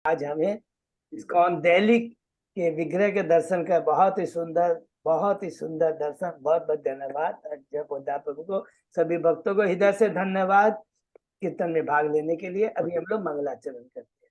आज हमें इस्कॉन दिल्ली के विग्रह के दर्शन का बहुत ही सुंदर दर्शन। बहुत बहुत धन्यवाद अध्यापक को, सभी भक्तों को हृदय से धन्यवाद कीर्तन में भाग लेने के लिए। अभी हम लोग मंगलाचरण करते हैं।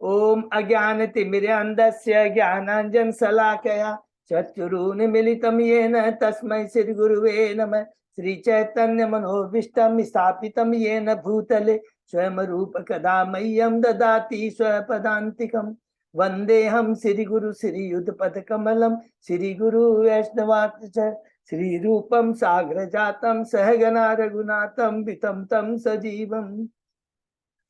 ओम अज्ञानतिमिरान्धस्य ज्ञानांजन शलाकया चक्षुरुन्मीलितं येन तस्मै श्री गुरुवे नमः। श्री चैतन्य मनोभीष्टं स्थापितं येन भूतले स्वयं रूप कदा मह्यं ददाति स्वपदान्तिकम्। वंदेहम श्री गुरु श्री युद्धपद कमलम श्री गुरु वैष्णवाच श्री रूपम साग्र जातम सहगना रघुनाथम वितम तम सजीवम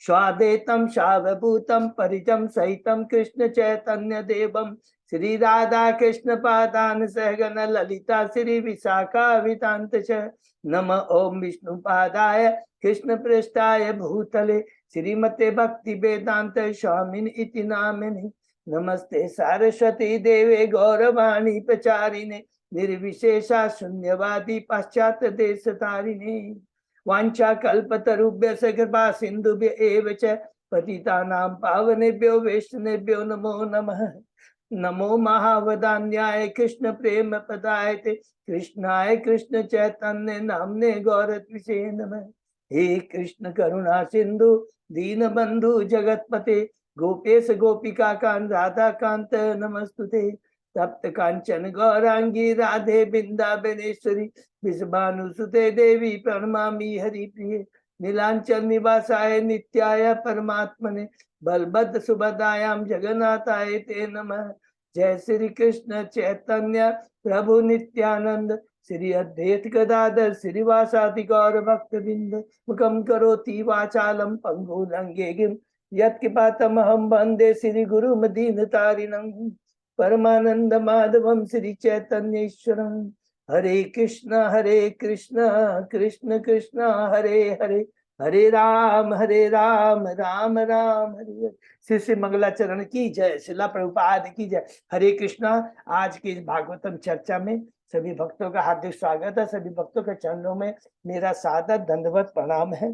स्वादेतम सावभूतम परिजम सहितम कृष्ण चैतन्य देवम श्री राधा कृष्ण पादान सहगन ललिता श्री विशाखा वितांत नम ओम विष्णु पादाय कृष्ण पृष्ठाय भूतले श्रीमते भक्ति वेदांत स्वामिन इति नामिने। नमस्ते सारस्वती देवे गौरवाणी प्रचारिणे निर्विशेषा शून्यवादी पाश्चात्य देश तारिणे। वांछा कल्पतरुभ्यश्च कृपा सिन्धुभ्य एव च पतितानां पावनेभ्यो वैष्णवेभ्यो नमो नमः। नमो महावदान्याय कृष्ण प्रेम पदाय ते कृष्णाय कृष्ण चैतन्य नामने गौरत्विषे नमः। हे कृष्ण करुणा सिंधु दीन बंधु जगतपते गोपेश गोपिका कांत राधा कांत नमस्तुते। तप्त कांचन गौरांगी राधे बिंदाबनेश्वरी विषभानुसुते देवी प्रणमामि हरिप्रिये। नीलांचल निवासाय नित्याय परमात्मने बलभद्र सुभद्रायां जगन्नाथाय ते नमः। जय श्री कृष्ण चैतन्य प्रभु नित्यानंद श्री अद्वैत गदाधर श्रीवासादि गौर भक्त बिंद मुखम करोति वाचालम पंगु लंघे यत्कृपातमहं वंदे श्री गुरु दीनतारिणं परमानंद माधवम श्री चैतन्येश्वरम। हरे कृष्ण कृष्ण कृष्ण हरे हरे हरे राम राम राम हरे हरे। श्री श्री मंगलाचरण की जय, शिला प्रभुपाद की जय। हरे कृष्णा। आज की इस भागवतम चर्चा में सभी भक्तों का हार्दिक स्वागत है। सभी भक्तों के चरणों में मेरा सादर दंडवत प्रणाम है।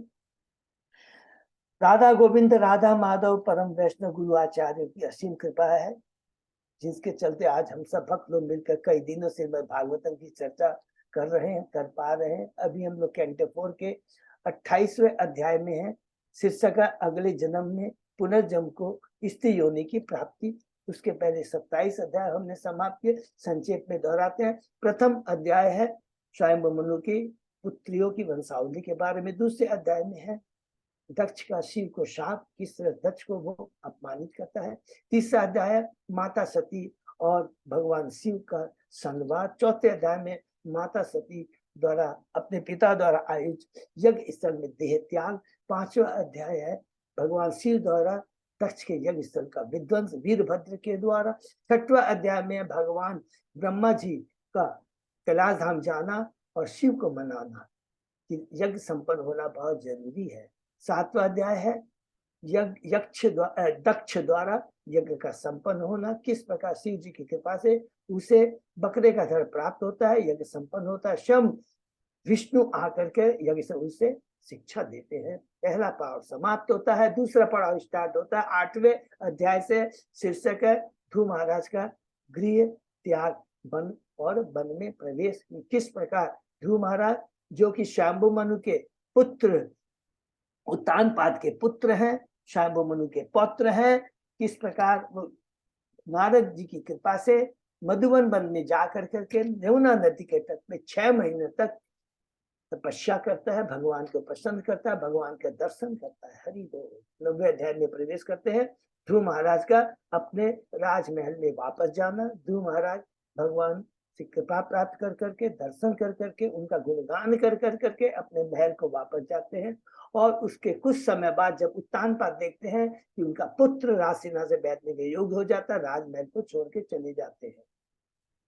राधा गोविंद राधा माधव परम वैष्णव गुरु आचार्य की असीम कृपा है, जिसके चलते आज हम सब भक्त लोग मिलकर कई दिनों से भागवतम की चर्चा कर पा रहे हैं। अभी हम लोग कैंटो 4 के 28वें अध्याय में है। शीर्षक है अगले जन्म में पुनर्जन्म को स्त्री योनि की प्राप्ति। उसके पहले 27 अध्याय हमने समाप्त किए। संक्षेप में दोहराते हैं। प्रथम अध्याय है स्वयं मनु की पुत्रियों की वंशावली के बारे में। दूसरे अध्याय में है दक्ष का शिव को शाप, किस तरह दक्ष को वो अपमानित करता है। तीसरा अध्याय माता सती और भगवान शिव का संवाद। चौथे अध्याय में माता सती द्वारा अपने पिता द्वारा आयोजित यज्ञ स्थल में देह त्याग। पांचवा अध्याय है भगवान शिव द्वारा दक्ष के यज्ञ स्थल का विध्वंस वीरभद्र के द्वारा। छठवां अध्याय में भगवान ब्रह्मा जी का कैलाश धाम जाना और शिव को मनाना कि यज्ञ संपन्न होना बहुत जरूरी है। सातवां अध्याय है दक्ष द्वारा यज्ञ का संपन्न होना, किस प्रकार शिव जी की कृपा से उसे बकरे का धड़ प्राप्त होता है, यज्ञ संपन्न होता है। स्वयं विष्णु आकर के यज्ञ से उसे शिक्षा देते हैं। पहला पड़ाव समाप्त होता है, दूसरा पड़ाव स्टार्ट होता है। 8वें अध्याय से शीर्षक है ध्रुव महाराज का गृह त्याग, वन और वन में प्रवेश। किस प्रकार ध्रुव महाराज जो कि शांबु मनु के पुत्र उत्तानपाद के पुत्र हैं, शांबु मनु के पौत्र हैं, किस प्रकार नारद जी की कृपा से मधुवन वन में जाकर करके यमुना नदी के तट में 6 महीने तक तपस्या करता है, भगवान को प्रसन्न करता है, भगवान का दर्शन करता है। हरि बोल। 90वें अध्याय में प्रवेश करते हैं। ध्रुव महाराज का अपने राजमहल में वापस जाना। ध्रुव महाराज भगवान से कृपा प्राप्त कर करके, दर्शन कर करके, उनका गुणगान कर करके अपने महल को वापस जाते हैं। और उसके कुछ समय बाद जब उत्तानपाद देखते हैं कि उनका पुत्र राजसेना से बैठने के योग्य हो जाता है, राजमहल को छोड़ के चले जाते हैं।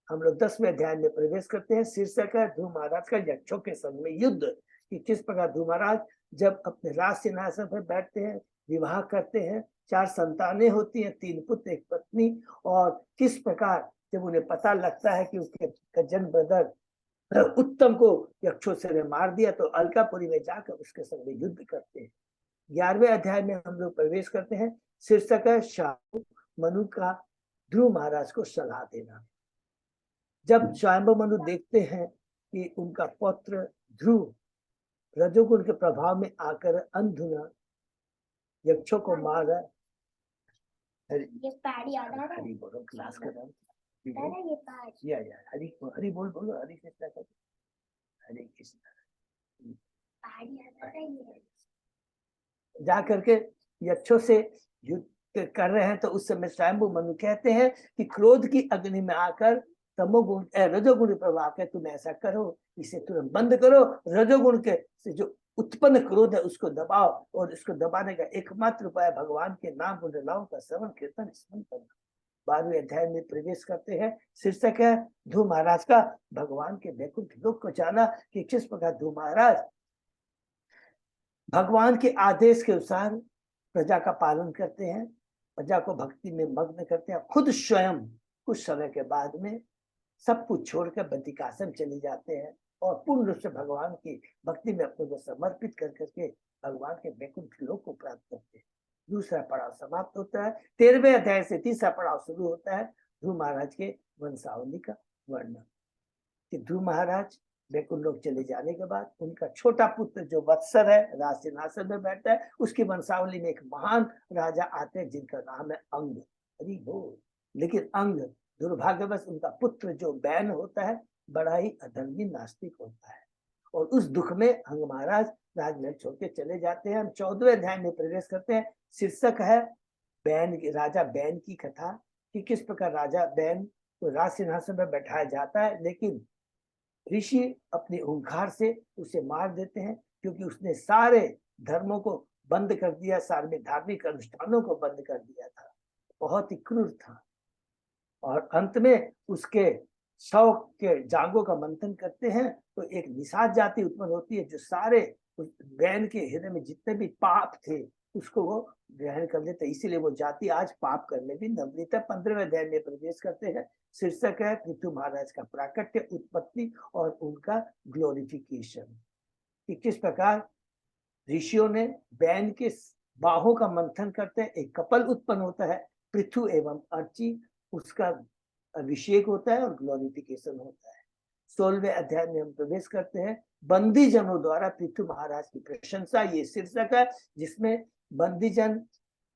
हम लोग 10वें अध्याय में प्रवेश करते हैं। शीर्षक है ध्रुव महाराज का यक्षों के संग में युद्ध। कि किस प्रकार ध्रुव महाराज जब अपने राज सिंहासन पर बैठते हैं, विवाह करते हैं, 4 संतानें होती हैं, 3 पुत्र 1 पत्नी। और किस प्रकार जब उन्हें पता लगता है कि उसके कजन ब्रदर उत्तम को यक्षों से मार दिया, तो अलकापुरी में जाकर उसके संग में युद्ध करते हैं। 11वें अध्याय में हम लोग प्रवेश करते हैं। शीर्षक है शांबु मनु का ध्रुव महाराज को सलाह देना। जब शांबु मनु देखते हैं कि उनका पुत्र ध्रुव रजोगुण के प्रभाव में आकर अंधुना यक्षों को मार रहा है। हरि बोलो, क्लास कर रहा हूँ। हरि बोल बोलो, हरि कृष्णा कर, हरे कृष्णा। जा करके यक्षों से युद्ध कर रहे हैं, तो उस समय स्वयंभू मनु कहते हैं कि क्रोध की अग्नि में आकर तमोगुण रजोगुण प्रभाव के तुम ऐसा करो, इसे तुरंत बंद करो। रजोगुण के से जो उत्पन्न क्रोध है उसको दबाओ, और इसको दबाने का एकमात्र उपाय भगवान के नाम गुणगान का श्रवण कीर्तन स्मरण करना। 12वें अध्याय में प्रवेश करते हैं। शीर्षक है ध्रुव महाराज का भगवान के वैकुंठ लोक को जाना, कि किस प्रकार ध्रुव महाराज भगवान के आदेश के अनुसार प्रजा का पालन करते हैं, प्रजा को भक्ति में मग्न करते हैं, खुद स्वयं कुछ समय के बाद में सब कुछ छोड़कर बद्रिकाश्रम चले जाते हैं और पूर्ण रूप से भगवान की भक्ति में अपने को समर्पित कर करके भगवान के वैकुंठ लोक को प्राप्त करते हैं। दूसरा पड़ाव समाप्त होता है। 13वें अध्याय से तीसरा पड़ाव शुरू होता है, ध्रुव महाराज के वंशावली का वर्णन। कि ध्रुव महाराज वैकुंठ लोक चले जाने के बाद उनका छोटा पुत्र जो वत्सर है राज सिंहासन में बैठता है, उसकी वंशावली में एक महान राजा आते हैं जिनका नाम है अंग। हरि बोल। लेकिन अंग दुर्भाग्यवश उनका पुत्र जो बैन होता है बड़ा ही अधर्मी नास्तिक होता है, और उस दुख में अंग महाराज राजमहल छोड़ के चले जाते हैं। हम 14वें अध्याय में प्रवेश करते हैं। शीर्षक है बैन, राजा बैन की कथा, कि किस प्रकार राजा बैन को राज सिंहासन में बैठाया जाता है, लेकिन ऋषि अपनी हुंकार से उसे मार देते हैं, क्योंकि उसने सारे धर्मों को बंद कर दिया, सारे धार्मिक अनुष्ठानों को बंद कर दिया था, बहुत ही क्रूर था। और अंत में उसके शव के जांघों का मंथन करते हैं तो एक निषाद जाति उत्पन्न होती है, जो सारे बैन के हृदय में जितने भी पाप थे उसको वो ग्रहण कर लेते, इसीलिए वो जाति आज पाप करने भी नवनीत है। 15वें अध्याय में प्रवेश करते हैं। शीर्षक है पृथु महाराज का प्राकट्य, उत्पत्ति और उनका ग्लोरिफिकेशन, कि किस प्रकार ऋषियों ने बैन के बाहों का मंथन करते हैं, एक कपल उत्पन्न होता है पृथु एवं अर्ची, उसका अभिषेक होता है और ग्लोरिफिकेशन होता है। 16वें अध्याय में हम प्रवेश करते हैं, बंदी जनों द्वारा पृथु महाराज की प्रशंसा, ये शीर्षक है, जिसमें बंदी जन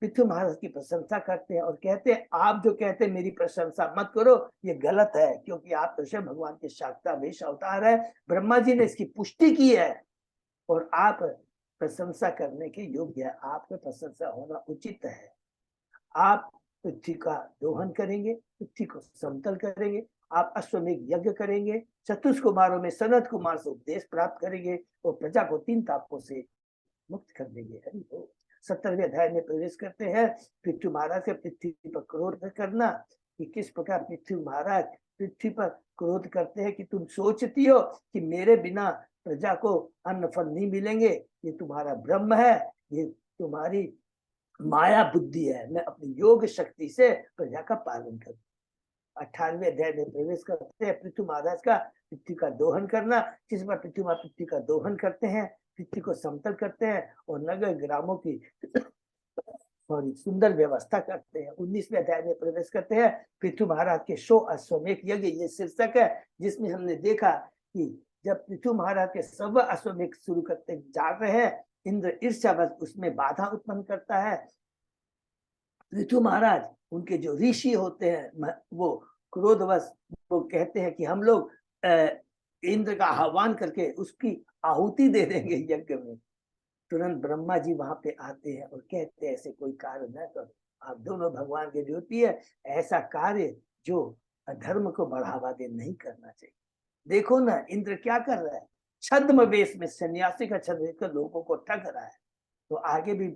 पृथु महाराज की प्रशंसा करते हैं और कहते हैं आप जो कहते हैं मेरी प्रशंसा मत करो, ये गलत है, क्योंकि आप तो स्वयं भगवान के शाक्तावेश अवतार है, ब्रह्मा जी ने इसकी पुष्टि की है और आप प्रशंसा करने के योग्य है, आपका प्रशंसा होना उचित है। आप पृथ्वी का दोहन करेंगे, पृथ्वी को समतल करेंगे, आप अश्वमेघ यज्ञ करेंगे, चतुष कुमारों में सनत कुमार से उपदेश प्राप्त करेंगे और प्रजा को 3 तापों से मुक्त कर देंगे। हरि बोल। 17वें अध्याय में प्रवेश करते हैं। पृथ्वी महाराज के पृथ्वी पर क्रोध करना, कि किस प्रकार पृथ्वी महाराज पृथ्वी पर क्रोध करते हैं कि तुम सोचती हो कि मेरे बिना प्रजा को अन्न फल नहीं मिलेंगे, ये तुम्हारा ब्रह्म है, ये तुम्हारी माया बुद्धि है, मैं अपनी योग शक्ति से प्रजा का पालन करूं। 18वें अध्याय में प्रवेश करते हैं। पृथ्वी महाराज का पृथ्वी का दोहन करना, जिस पर पृथ्वी का दोहन करते हैं, पृथ्वी को समतल करते हैं और नगर ग्रामों की सुंदर व्यवस्था करते हैं। 19वें अध्याय में प्रवेश करते हैं। पृथ्वी महाराज के 100 अश्वमेघ यज्ञ, ये शीर्षक है, जिसमें हमने देखा कि जब पृथ्वी महाराज के 100 अश्वमेघ शुरू करते जा रहे हैं, इंद्र ईर्ष्यावश उसमें बाधा उत्पन्न करता है। पृथु महाराज उनके जो ऋषि होते हैं वो क्रोधवश वो कहते हैं कि हम लोग इंद्र का आह्वान करके उसकी आहुति दे देंगे यज्ञ में। तुरंत ब्रह्मा जी वहां पे आते हैं और कहते हैं ऐसे कोई कार्य न करो, आप दोनों भगवान के ज्योति है, ऐसा कार्य जो अधर्म को बढ़ावा दे नहीं करना चाहिए। देखो ना इंद्र क्या कर रहा है, छद्म वेश में सन्यासी का छद्म लेकर लोगों को ठग रहा है, तो आगे भी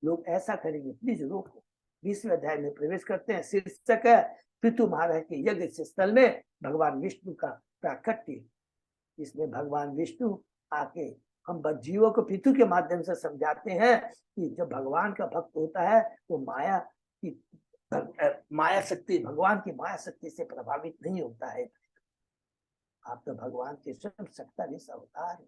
लोग ऐसा करेंगे, प्लीज रोको। 20वें अध्याय में प्रवेश करते हैं। शीर्षक है पृथु महाराज के यज्ञ स्थल में भगवान विष्णु का प्राकट्य, इसमें भगवान विष्णु आके हम जीवों को पृथु के माध्यम से समझाते हैं कि जब भगवान का भक्त होता है वो माया शक्ति, भगवान की माया शक्ति से प्रभावित नहीं होता है। आप तो भगवान के स्वयं सत्ता जैसा अवतार है,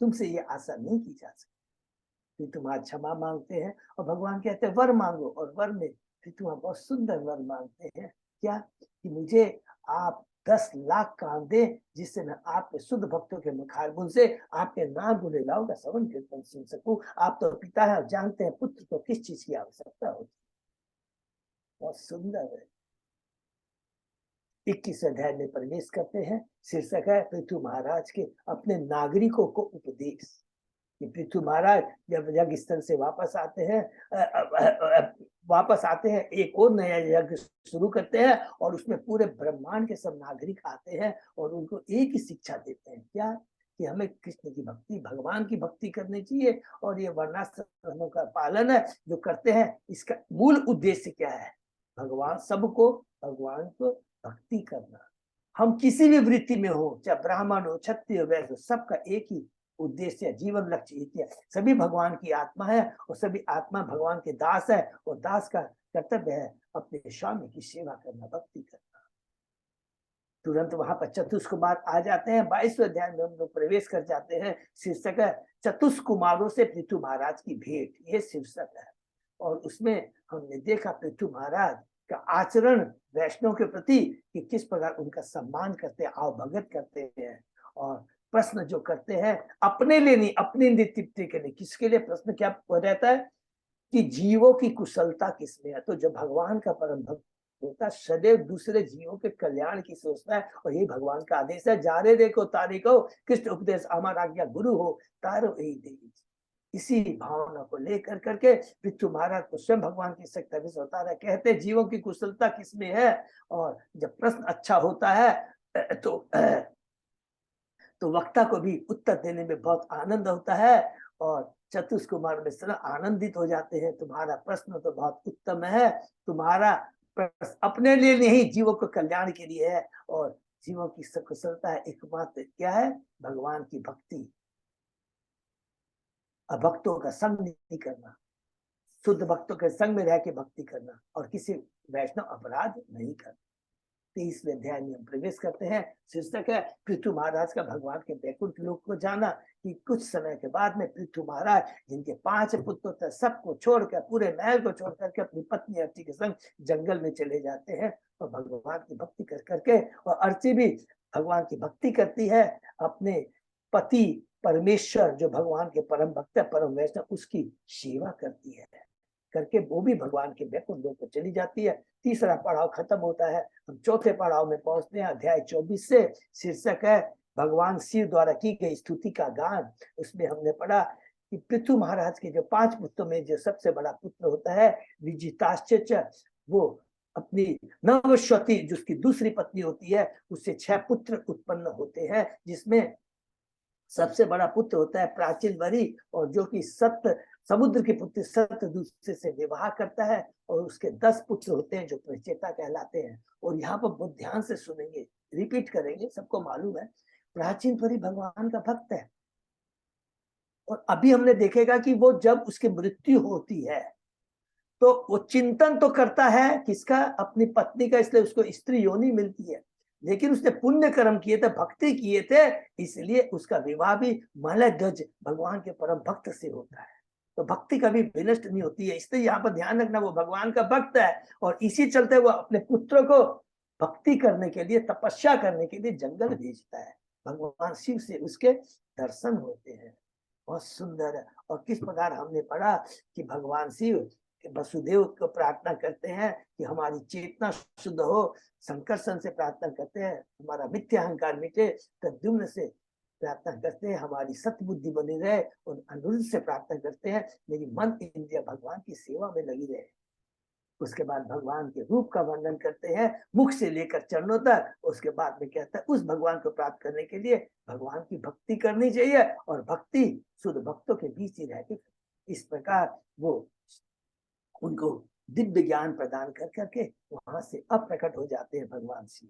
तुमसे ये आशा नहीं की जा सकती। फिर तुम्हारा क्षमा मांगते हैं और भगवान कहते हैं वर मांगो, और वर में फिर तुम्हारा बहुत सुंदर वर मांगते हैं, क्या कि मुझे आप 10 लाख काम दे जिससे मैं आपके शुद्ध भक्तों के मुखारबुन से आपके नाम गुणगानों का श्रवण कीर्तन सुन सकूं। आप तो पिता है और जानते हैं पुत्र को किस चीज की आवश्यकता होती है। बहुत सुंदर है। 21वें अध्याय में प्रवेश करते हैं। शीर्षक है पृथु महाराज के अपने नागरिकों को उपदेश। कि पृथु महाराज जब यज्ञ स्थल से वापस आते हैं, एक और नया यज्ञ शुरू करते हैं और उसमें पूरे ब्रह्मांड के सब नागरिक आते हैं और उनको एक ही शिक्षा देते हैं, क्या कि हमें कृष्ण की भक्ति, भगवान की भक्ति करनी चाहिए। और ये वर्णाश्रमों का पालन है जो करते हैं, इसका मूल उद्देश्य क्या है? भगवान सबको, भगवान को भक्ति करना। हम किसी भी वृत्ति में हो, चाहे ब्राह्मण हो, क्षत्रिय हो, वैश्य, सबका एक ही उद्देश्य, जीवन लक्ष्य एक ही है। सभी भगवान की आत्मा है और सभी आत्मा भगवान के दास है, और दास का कर्तव्य है अपने स्वामी की सेवा करना, भक्ति करना। तुरंत वहां पर चतुष्कुमार आ जाते हैं। 22वें अध्याय में हम लोग प्रवेश कर जाते हैं। शीर्षक है चतुष्कुमारों से पृथु महाराज की भेंट, ये शीर्षक है। और उसमें हमने देखा पृथु महाराज का आचरण वैष्णव के प्रति कि किस प्रकार उनका सम्मान करते हैं, आवभगत करते हैं। और प्रश्न जो करते हैं अपने लिए नहीं, अपनी तृप्ति के लिए। किसके लिए प्रश्न क्या रहता है कि जीवों की कुशलता किसमें है। तो जब भगवान का परम भक्त होता है सदैव दूसरे जीवों के कल्याण की सोचता है, और यही भगवान का आदेश है, जारे देखो तारे को कृष्ण उपदेश अमर आज्ञा गुरु हो तारो यही देवी। इसी भावना को लेकर करके पृथु महाराज को स्वयं भगवान की शक्ति से होता है, कहते जीवों की कुशलता किसमें है। और जब प्रश्न अच्छा होता है तो वक्ता को भी उत्तर देने में बहुत आनंद होता है। और चतुष्कुमार मिश्र आनंदित हो जाते हैं, तुम्हारा प्रश्न तो बहुत उत्तम है, तुम्हारा प्रश्न अपने लिए नहीं जीवों को कल्याण के लिए है। और जीवों की कुशलता है एकमात्र क्या है? भगवान की भक्ति, भक्तों का संग नहीं करना, शुद्ध भक्तों के संग में रह के भक्ति करना, और किसी वैष्णव अपराध नहीं करना। 23वें अध्याय में हम प्रवेश करते हैं। शीर्षक है पृथु महाराज का भगवान के वैकुंठ लोक को जाना। कि कुछ समय के बाद में पृथु महाराज जिनके 5 पुत्र थे सबको छोड़कर, पूरे महल को छोड़ करके अपनी पत्नी अर्ची के संग जंगल में चले जाते हैं और भगवान की भक्ति कर करके, और अर्ची भी भगवान की भक्ति करती है। अपने पति परमेश्वर जो भगवान के परम भक्त है, परम वैष्णव, उसकी सेवा करती है करके वो भी भगवान के वैकुंठ लोक को चली जाती है। तीसरा पड़ाव खत्म होता है, हम चौथे पड़ाव में पहुंचते हैं अध्याय 24 से। शीर्षक है भगवान शिव द्वारा की गई स्तुति का गान। उसमें हमने पढ़ा कि पृथु महाराज के जो 5 पुत्रों में जो सबसे बड़ा पुत्र होता है विजिताश्चर्य, वो अपनी नवश्वती जिसकी दूसरी पत्नी होती है उससे 6 पुत्र उत्पन्न होते हैं, जिसमें सबसे बड़ा पुत्र होता है प्राचीन वरी, और जो कि सत्य समुद्र के पुत्र सत्य दूसरे से विवाह करता है। और उसके 10 पुत्र होते हैं जो प्रचेता कहलाते हैं। और यहाँ पर बहुत ध्यान से सुनेंगे, रिपीट करेंगे, सबको मालूम है प्राचीन वरी भगवान का भक्त है। और अभी हमने देखेगा कि वो जब उसकी मृत्यु होती है तो वो चिंतन तो करता है किसका? अपनी पत्नी का, इसलिए उसको स्त्री योनि मिलती है। लेकिन उसने पुण्य कर्म किए थे, भक्ति किए थे, इसलिए उसका विवाह भी मलध्वज भगवान के परम भक्त से होता है। तो भक्ति कभी विनष्ट नहीं होती है, इसलिए यहाँ पर ध्यान रखना वो भगवान का भक्त है। और इसी चलते वो अपने पुत्रों को भक्ति करने के लिए, तपस्या करने के लिए जंगल भेजता है। भगवान शिव से उसके दर्शन होते हैं, बहुत सुंदर है। और किस प्रकार हमने पढ़ा कि भगवान शिव वसुदेव को प्रार्थना करते हैं कि हमारी चेतना शुद्ध हो, संकर्षण से प्रार्थना करते हैं हमारा मिथ्या अहंकार मिटे, प्रद्युम्न से प्रार्थना करते हैं हमारी सतबुद्धि बनी रहे, और अनिरुद्ध से प्रार्थना करते हैं मेरी मन इंद्रिय भगवान की सेवा में लगी रहे। उसके बाद भगवान के रूप का वर्णन करते हैं मुख से लेकर चरणों तक। उसके बाद में कहता है उस भगवान को प्राप्त करने के लिए भगवान की भक्ति करनी चाहिए, और भक्ति शुद्ध भक्तों के बीच ही रहती। इस प्रकार वो उनको दिव्य ज्ञान प्रदान कर करके वहां से अप्रकट हो जाते हैं भगवान शिव।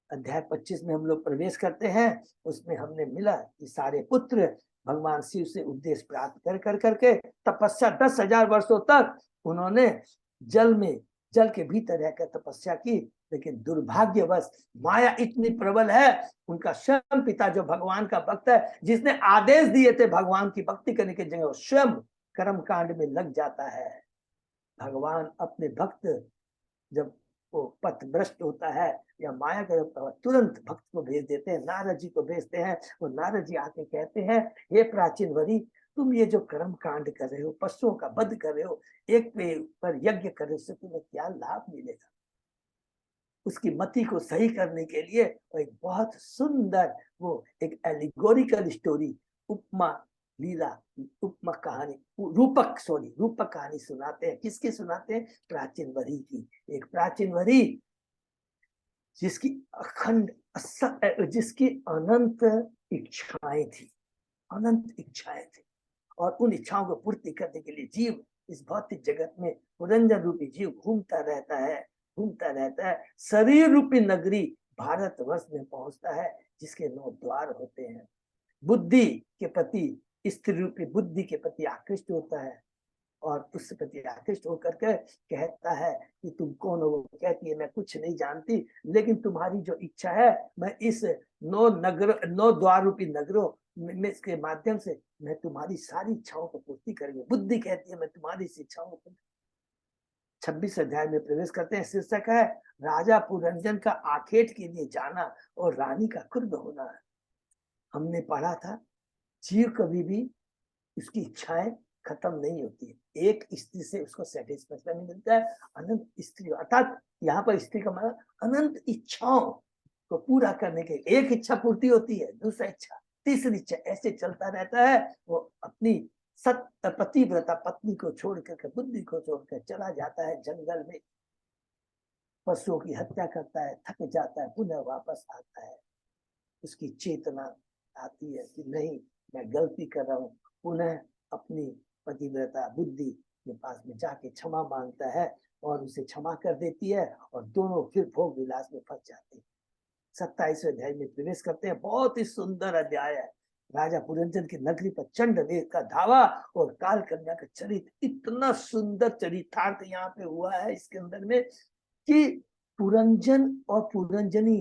अध्याय 25 में हम लोग प्रवेश करते हैं। उसमें हमने मिला कि सारे पुत्र भगवान शिव से उपदेश प्राप्त कर करके तपस्या 10,000 वर्षों तक उन्होंने जल के भीतर रहकर तपस्या की। लेकिन दुर्भाग्यवश माया इतनी प्रबल है, उनका स्वयं पिता जो भगवान का भक्त है, जिसने आदेश दिए थे भगवान की भक्ति करने की जगह स्वयं कर्म कांड में लग जाता है। भगवान अपने भक्त जब वो पथ भ्रष्ट होता है या माया का, तुरंत भक्त को भेज देते हैं, नारद जी को भेजते हैं। वो नारद जी आके कहते हैं, हे प्राचीन वरी, तुम ये जो कर्म कांड कर रहे हो, पशुओं का वध कर रहे हो, एक पे पर यज्ञ कर रहे हो, उससे तुम्हें क्या लाभ मिलेगा? उसकी मति को सही करने के लिए एक बहुत सुंदर वो एक एलिगोरिकल स्टोरी, उपमा लीला, उपमा कहानी, रूपक कहानी सुनाते हैं। किसकी सुनाते हैं? प्राचीन वरी की। एक प्राचीन वरी जिसकी अखंड जिसकी अनंत इच्छाएं थी, अनंत इच्छाएं थी, और उन इच्छाओं को पूर्ति करने के लिए जीव इस भौतिक जगत में पुरंजन रूपी जीव घूमता रहता है, घूमता रहता है। शरीर रूपी नगरी भारतवर्ष में पहुंचता है, जिसके 9 द्वार होते हैं। बुद्धि के प्रति, स्त्री रूपी बुद्धि के प्रति आकृष्ट होता है, और उससे प्रति आकृष्ट होकर के कहता है कि तुम कौन हो? वो कहती है, मैं कुछ नहीं जानती, लेकिन तुम्हारी जो इच्छा है, मैं इस 9 द्वार रूपी नगरों में इसके माध्यम से मैं तुम्हारी सारी इच्छाओं को पूर्ति करेंगे। बुद्धि कहती है, मैं तुम्हारी इच्छाओं को। 26 अध्याय में प्रवेश करते हैं। शीर्षक है राजा पुरंजन का आखेट के लिए जाना और रानी का क्रुद्ध होना। हमने पढ़ा था, जीव कभी भी उसकी इच्छाएं खत्म नहीं होती है। एक स्त्री से उसको सेटिस्फेक्शन नहीं मिलता है, अनंत स्त्री, अर्थात यहाँ पर स्त्री का मतलब अनंत इच्छाओं को पूरा करने के, एक इच्छा पूर्ति होती है, दूसरा इच्छा, तीसरी इच्छा, ऐसे चलता रहता है। वो अपनी पतिव्रता पत्नी को छोड़कर, बुद्धि को छोड़कर चला जाता है जंगल में, पशुओं की हत्या करता है, थक जाता है, पुनः वापस आता है। उसकी चेतना आती है कि नहीं, मैं गलती कर रहा हूँ, पुनः अपनी पतिव्रता बुद्धि के पास में जाके क्षमा मांगता है, और उसे क्षमा कर देती है, और दोनों फिर भोग विलास में फंस जाते हैं। 27वें अध्याय में प्रवेश करते हैं। बहुत ही सुंदर अध्याय है। राजा पुरंजन की नगरी पर चंडवेग का धावा और काल कन्या का चरित्र, इतना सुंदर चरितार्थ यहाँ पे हुआ है इसके अंदर में, कि पुरंजन और पुरंजनी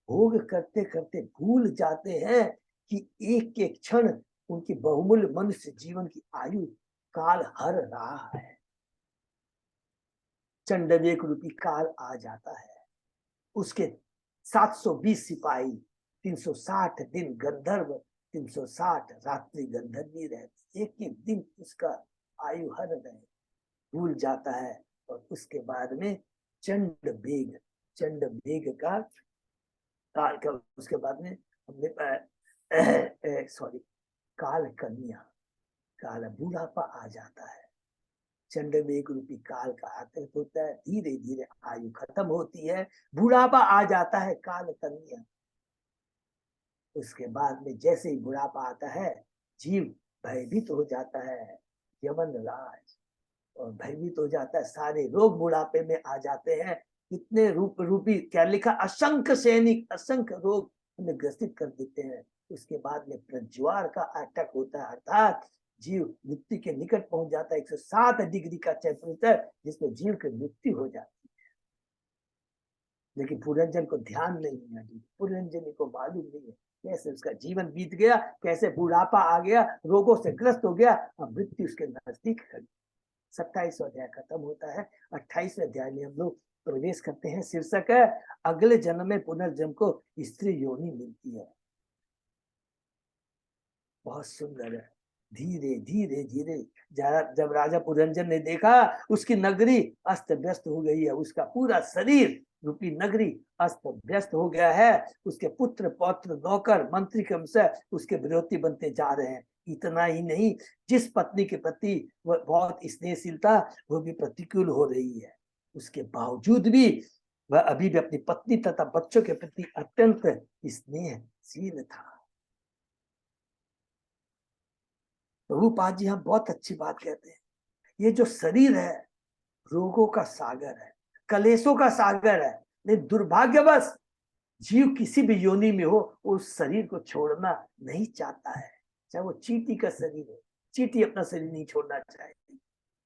भोग करते करते भूल जाते हैं कि एक एक क्षण उनकी बहुमूल्य मनुष्य जीवन की आयु काल हर रहा है। चंडवेग रूपी काल आ जाता है। उसके 720 सिपाही, 360 दिन गंधर्व, 360 रात्रि गंधर्वी रहते, एक एक दिन उसका आयु हर रहे, भूल जाता है। और उसके बाद में चंडवेग का काल का, उसके बाद में हमने सॉरी काल कन्या, काल बुढ़ापा आ जाता है। चंडवेग रूपी काल का आकृत होता है, धीरे धीरे आयु खत्म होती है, बुढ़ापा आ जाता है, काल कन्या। उसके बाद में जैसे ही बुढ़ापा आता है, जीव भयभीत हो जाता है, यमन राज, और भयभीत हो जाता है। सारे रोग बुढ़ापे में आ जाते हैं। कितने रूपी क्या लिखा, असंख्य सैनिक, असंख्य रोग हमें ग्रसित कर देते हैं। उसके बाद में प्रज्वार का अटैक होता है, अर्थात जीव मृत्यु के निकट पहुंच जाता है। 107 डिग्री का टेम्परेचर, जिसमें जीव की मृत्यु हो जाती है। लेकिन पुरंजन को ध्यान नहीं है, पुरंजनी को मालूम नहीं है कैसे उसका जीवन बीत गया, कैसे बुढ़ापा आ गया, रोगों से ग्रस्त हो गया, और मृत्यु उसके नजदीक खड़ी। 27वां अध्याय खत्म होता है। 28वें अध्याय में हम लोग प्रवेश करते हैं। शीर्षक है अगले जन्म में पुनर्जन्म को स्त्री योनि मिलती है। बहुत सुंदर है। धीरे धीरे धीरे जब राजा पुरंजन ने देखा उसकी नगरी अस्त व्यस्त हो गई है, उसका पूरा शरीर रूपी नगरी अस्त व्यस्त हो गया है, उसके पुत्र पौत्र नौकर मंत्री के अनुसार उसके विरोधी बनते जा रहे हैं। इतना ही नहीं, जिस पत्नी के प्रति वह बहुत स्नेहशील था, वो भी प्रतिकूल हो रही है। उसके बावजूद भी वह अभी भी अपनी पत्नी तथा बच्चों के प्रति अत्यंत स्नेहशील था। प्रभुपाद जी हम बहुत अच्छी बात कहते हैं, ये जो शरीर है रोगों का सागर है, कलेशों का सागर है, लेकिन दुर्भाग्यवश जीव किसी भी योनि में हो, उस शरीर को छोड़ना नहीं चाहता है। चाहे वो चींटी का शरीर हो, चींटी अपना शरीर नहीं छोड़ना चाहेगी।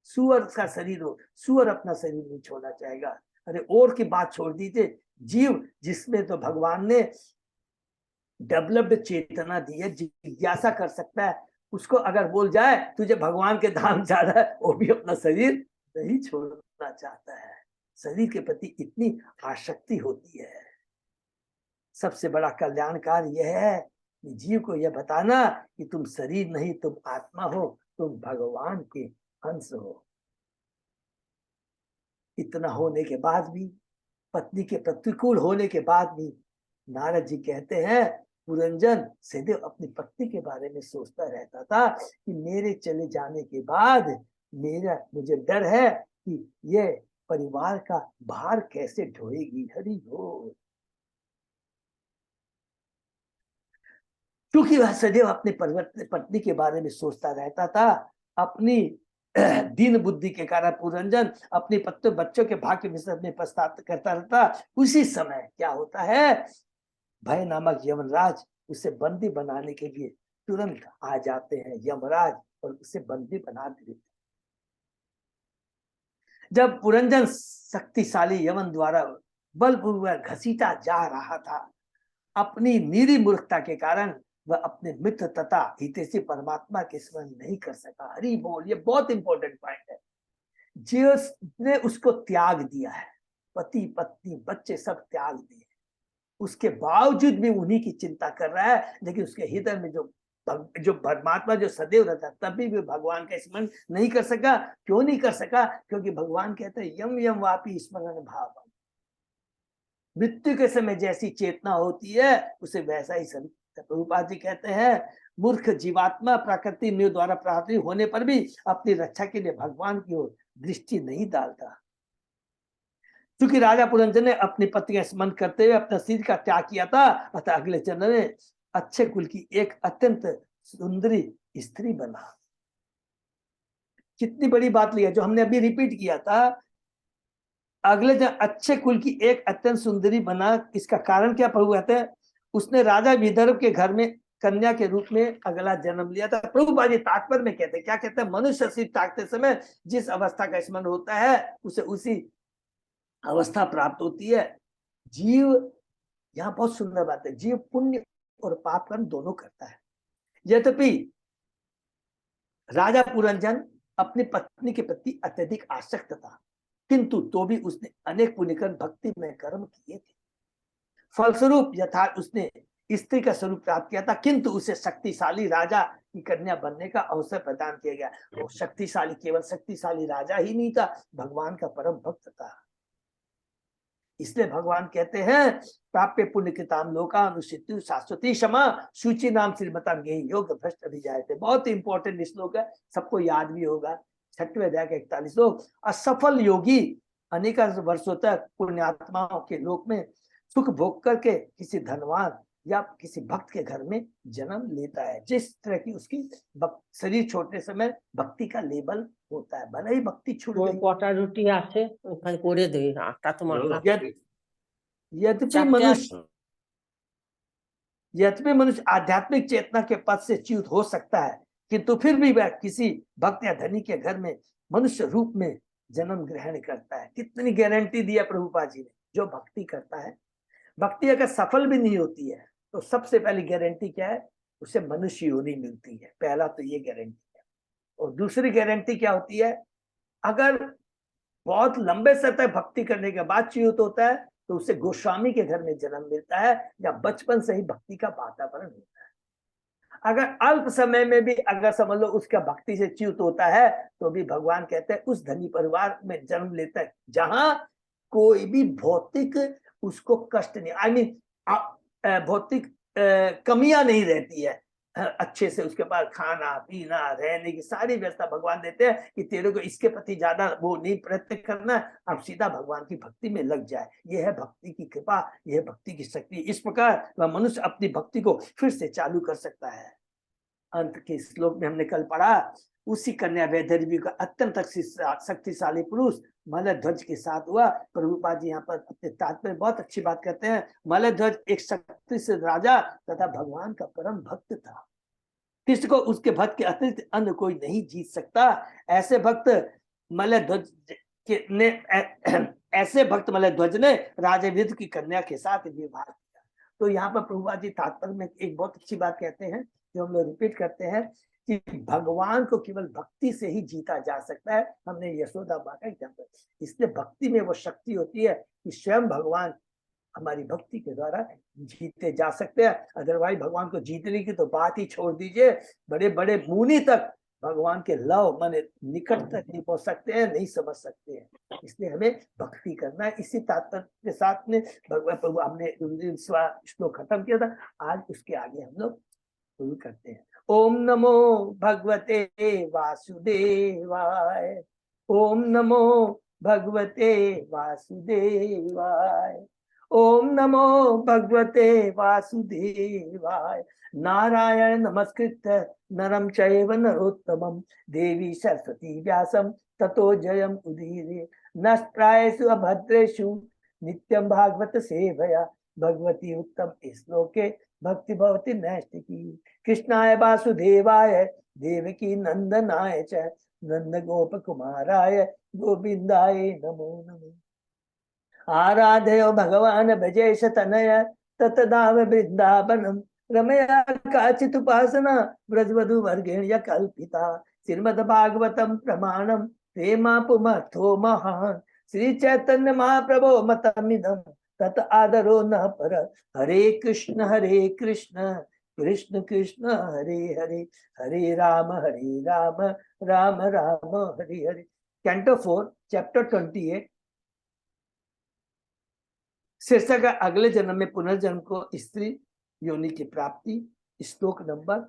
सुअर का शरीर हो, सुअर अपना शरीर नहीं छोड़ना चाहेगा। अरे और की बात छोड़ दीजिए, जीव जिसमें तो भगवान ने डेवलप्ड चेतना दी है, जिज्ञासा कर सकता है, उसको अगर बोल जाए तुझे भगवान के धाम जाना है, वो भी अपना शरीर नहीं छोड़ना चाहता है। शरीर के प्रति इतनी आसक्ति होती है। सबसे बड़ा कल्याणकार यह है कि जीव को यह बताना कि तुम शरीर नहीं, तुम आत्मा हो, तुम भगवान के अंश हो। इतना होने के बाद भी, पत्नी के प्रतिकूल होने के बाद भी, नारद जी कहते हैं पुरंजन सदैव अपनी पत्नी के बारे में सोचता रहता था कि मेरे चले जाने के बाद मुझे डर है कि ये परिवार का भार कैसे ढोएगी। हरि बोल। क्योंकि वह सदैव अपनी पत्नी के बारे में सोचता रहता था। अपनी दीन बुद्धि के कारण पुरंजन अपनी बच्चों के भाग्य विषय में पछतावा करता रहता। उसी समय क्या होता है, भय नामक यमराज उसे बंदी बनाने के लिए तुरंत आ जाते हैं यमराज और उसे बंदी बना देते। जब पुरंजन शक्तिशाली यमन द्वारा बलपूर्वक घसीटा जा रहा था, अपनी निरी मूर्खता के कारण वह अपने मित्र तथा हितैषी परमात्मा के स्मरण नहीं कर सका। हरि बोल। ये बहुत इंपॉर्टेंट पॉइंट है। जिसने उसको त्याग दिया है, पति पत्नी बच्चे सब त्याग दिए, उसके बावजूद भी उन्हीं की चिंता कर रहा है। लेकिन उसके हृदय में जो परमात्मा जो सदैव रहता है, तभी भी भगवान का स्मरण नहीं कर सका। क्यों नहीं कर सका? क्योंकि भगवान कहते हैं यम यम वापी स्मरण भाव। मृत्यु के समय जैसी चेतना होती है उसे वैसा ही सब। प्रभुपाद जी कहते हैं मूर्ख जीवात्मा प्रकृति नियम द्वारा प्राप्ति होने पर भी अपनी रक्षा के लिए भगवान की ओर दृष्टि नहीं डालता। क्योंकि राजा पुरंजन ने अपनी पत्नी का स्मरण करते हुए अपना शरीर का त्याग किया था, अतः अगले जन्म में अच्छे कुल की एक अत्यंत सुंदरी स्त्री बना। कितनी बड़ी बात लिया जो हमने अभी रिपीट किया था। अगले जन्म अच्छे कुल की एक अत्यंत सुंदरी बना। इसका कारण क्या प्रभु कहते हैं? उसने राजा विदर्भ के घर में कन्या के रूप में अगला जन्म लिया था। प्रभुपाद जी तात्पर्य में कहते हैं, क्या कहते हैं? मनुष्य शरीर त्यागते समय जिस अवस्था का स्मरण होता है उसे उसी अवस्था प्राप्त होती है। जीव, यहाँ बहुत सुंदर बात है, जीव पुण्य और पाप कर्म दोनों करता है। यद्यपि राजा पुरंजन अपनी पत्नी के प्रति अत्यधिक आसक्त था, किंतु तो भी उसने अनेक पुण्यकर्म भक्ति में कर्म किए थे। फलस्वरूप यथार्थ उसने स्त्री का स्वरूप प्राप्त किया था, किंतु उसे शक्तिशाली राजा की कन्या बनने का अवसर प्रदान किया गया। वो शक्तिशाली केवल शक्तिशाली राजा ही नहीं था, भगवान का परम भक्त था। इसलिए भगवान कहते हैं प्राप्य पुण्य कृताम लोका अनुष्ठितु शाश्वती क्षमा सूचि नाम श्रीमताम गेहि योग भ्रष्ट अभिजायते। बहुत ही इंपॉर्टेंट श्लोक है, सबको याद भी होगा। 6वें अध्याय का 41 श्लोक। असफल योगी अनेक वर्षों तक पुण्यात्माओं के लोक में सुख भोग करके किसी धनवान या किसी भक्त के घर में जन्म लेता है। जिस तरह की उसकी शरीर छोड़ते समय भक्ति का लेबल होता है, भले ही भक्ति छूट गई। কটা রুটি আছে ওখানে করে দে, আটটা তো মাখা। यद्यपि मनुष्य आध्यात्मिक चेतना के पद से च्युत हो सकता है, किंतु फिर भी वह किसी भक्त या धनी के घर में मनुष्य रूप में जन्म ग्रहण करता है। कितनी गारंटी दिया प्रभुपाद जी ने। जो भक्ति करता है, भक्ति अगर सफल भी नहीं होती है तो सबसे पहली गारंटी क्या है? उसे मनुष्य योनि मिलती है। पहला तो ये गारंटी है। और दूसरी गारंटी क्या होती है? अगर बहुत लंबे समय तक भक्ति करने के बाद च्युत होता है तो उसे गोस्वामी के घर में जन्म मिलता है, या बचपन से ही भक्ति का वातावरण होता है। अगर अल्प समय में भी अगर समझ लो उसका भक्ति से च्युत होता है तो भी भगवान कहते हैं उस धनी परिवार में जन्म लेता है जहां कोई भी भौतिक उसको कष्ट नहीं, आई मीन भौतिक कमियां नहीं रहती है। अच्छे से उसके पास खाना पीना रहने की सारी व्यवस्था भगवान देते हैं कि तेरे को इसके प्रति ज्यादा वो नहीं प्रयत्न करना, अब सीधा भगवान की भक्ति में लग जाए। यह है भक्ति की कृपा, यह है भक्ति की शक्ति। इस प्रकार वह मनुष्य अपनी भक्ति को फिर से चालू कर सकता है। अंत के श्लोक में हमने कल पढ़ा, उसी कन्या वैदर्भी का अत्यंत शक्तिशाली पुरुष मलध्वज के साथ हुआ। प्रभुपाद जी यहाँ पर अपने तात्पर्य बहुत अच्छी बात कहते हैं। मलध्वज एक शक्तिशाली राजा तथा भगवान का परम भक्त था। किसी को उसके भक्त के अतिरिक्त अन्य कोई नहीं जीत सकता। ऐसे भक्त मलध्वज ने राजा विदुर की कन्या के साथ विवाह किया। तो यहाँ पर प्रभुपाद जी तात्पर्य में एक बहुत अच्छी बात कहते हैं जो हम लोग रिपीट करते हैं कि भगवान को केवल भक्ति से ही जीता जा सकता है। हमने यशोदा माँ का एग्जाम्पल, इसलिए भक्ति में वो शक्ति होती है कि स्वयं भगवान हमारी भक्ति के द्वारा जीते जा सकते हैं। अदरवाइज भगवान को जीतने की तो बात ही छोड़ दीजिए, बड़े बड़े मुनि तक भगवान के लव माने निकट तक नहीं पहुंच सकते हैं, नहीं समझ सकते हैं। इसलिए हमें भक्ति करना है। इसी तात्पर्य के साथ में भगवान प्रभु हमने श्लोक खत्म किया था, आज उसके आगे हम लोग शुरू करते हैं। ओम नमो भगवते वासुदेवाय, ओम नमो भगवते वासुदेवाय, ओम नमो भगवते वासुदेवाय। नारायण नमस्कृत्य नरं चैव नरोत्तमं देवी सरस्वती व्यासं ततो जयम् उदीरये। नष्टायेषु अभद्रेषु नित्यं भागवत सेवया भगवती उत्तम श्लोके भक्ति भवति नैष्टिकी। कृष्णाय वासुदेवाय देवकी नंदनाय च नंद गोप कुमाराय गोविंदाय नमो नमः। आराधयो भगवान भजेश तनय ततदाव वृंदावनम रमया काचित उपासना ब्रजवधु वर्गेण कल्पिता। श्रीमद् भागवतम प्रमाणम प्रेमा पुमर्थो महान श्री चैतन्य महाप्रभो मतमिदम तत आदरो न पर। हरे कृष्ण कृष्ण कृष्ण हरे हरे, हरे राम राम राम हरे हरे। कैंटो 4 चैप्टर 28 शीर्षक है अगले जन्म में पुनर्जन्म को स्त्री योनि की प्राप्ति। श्लोक नंबर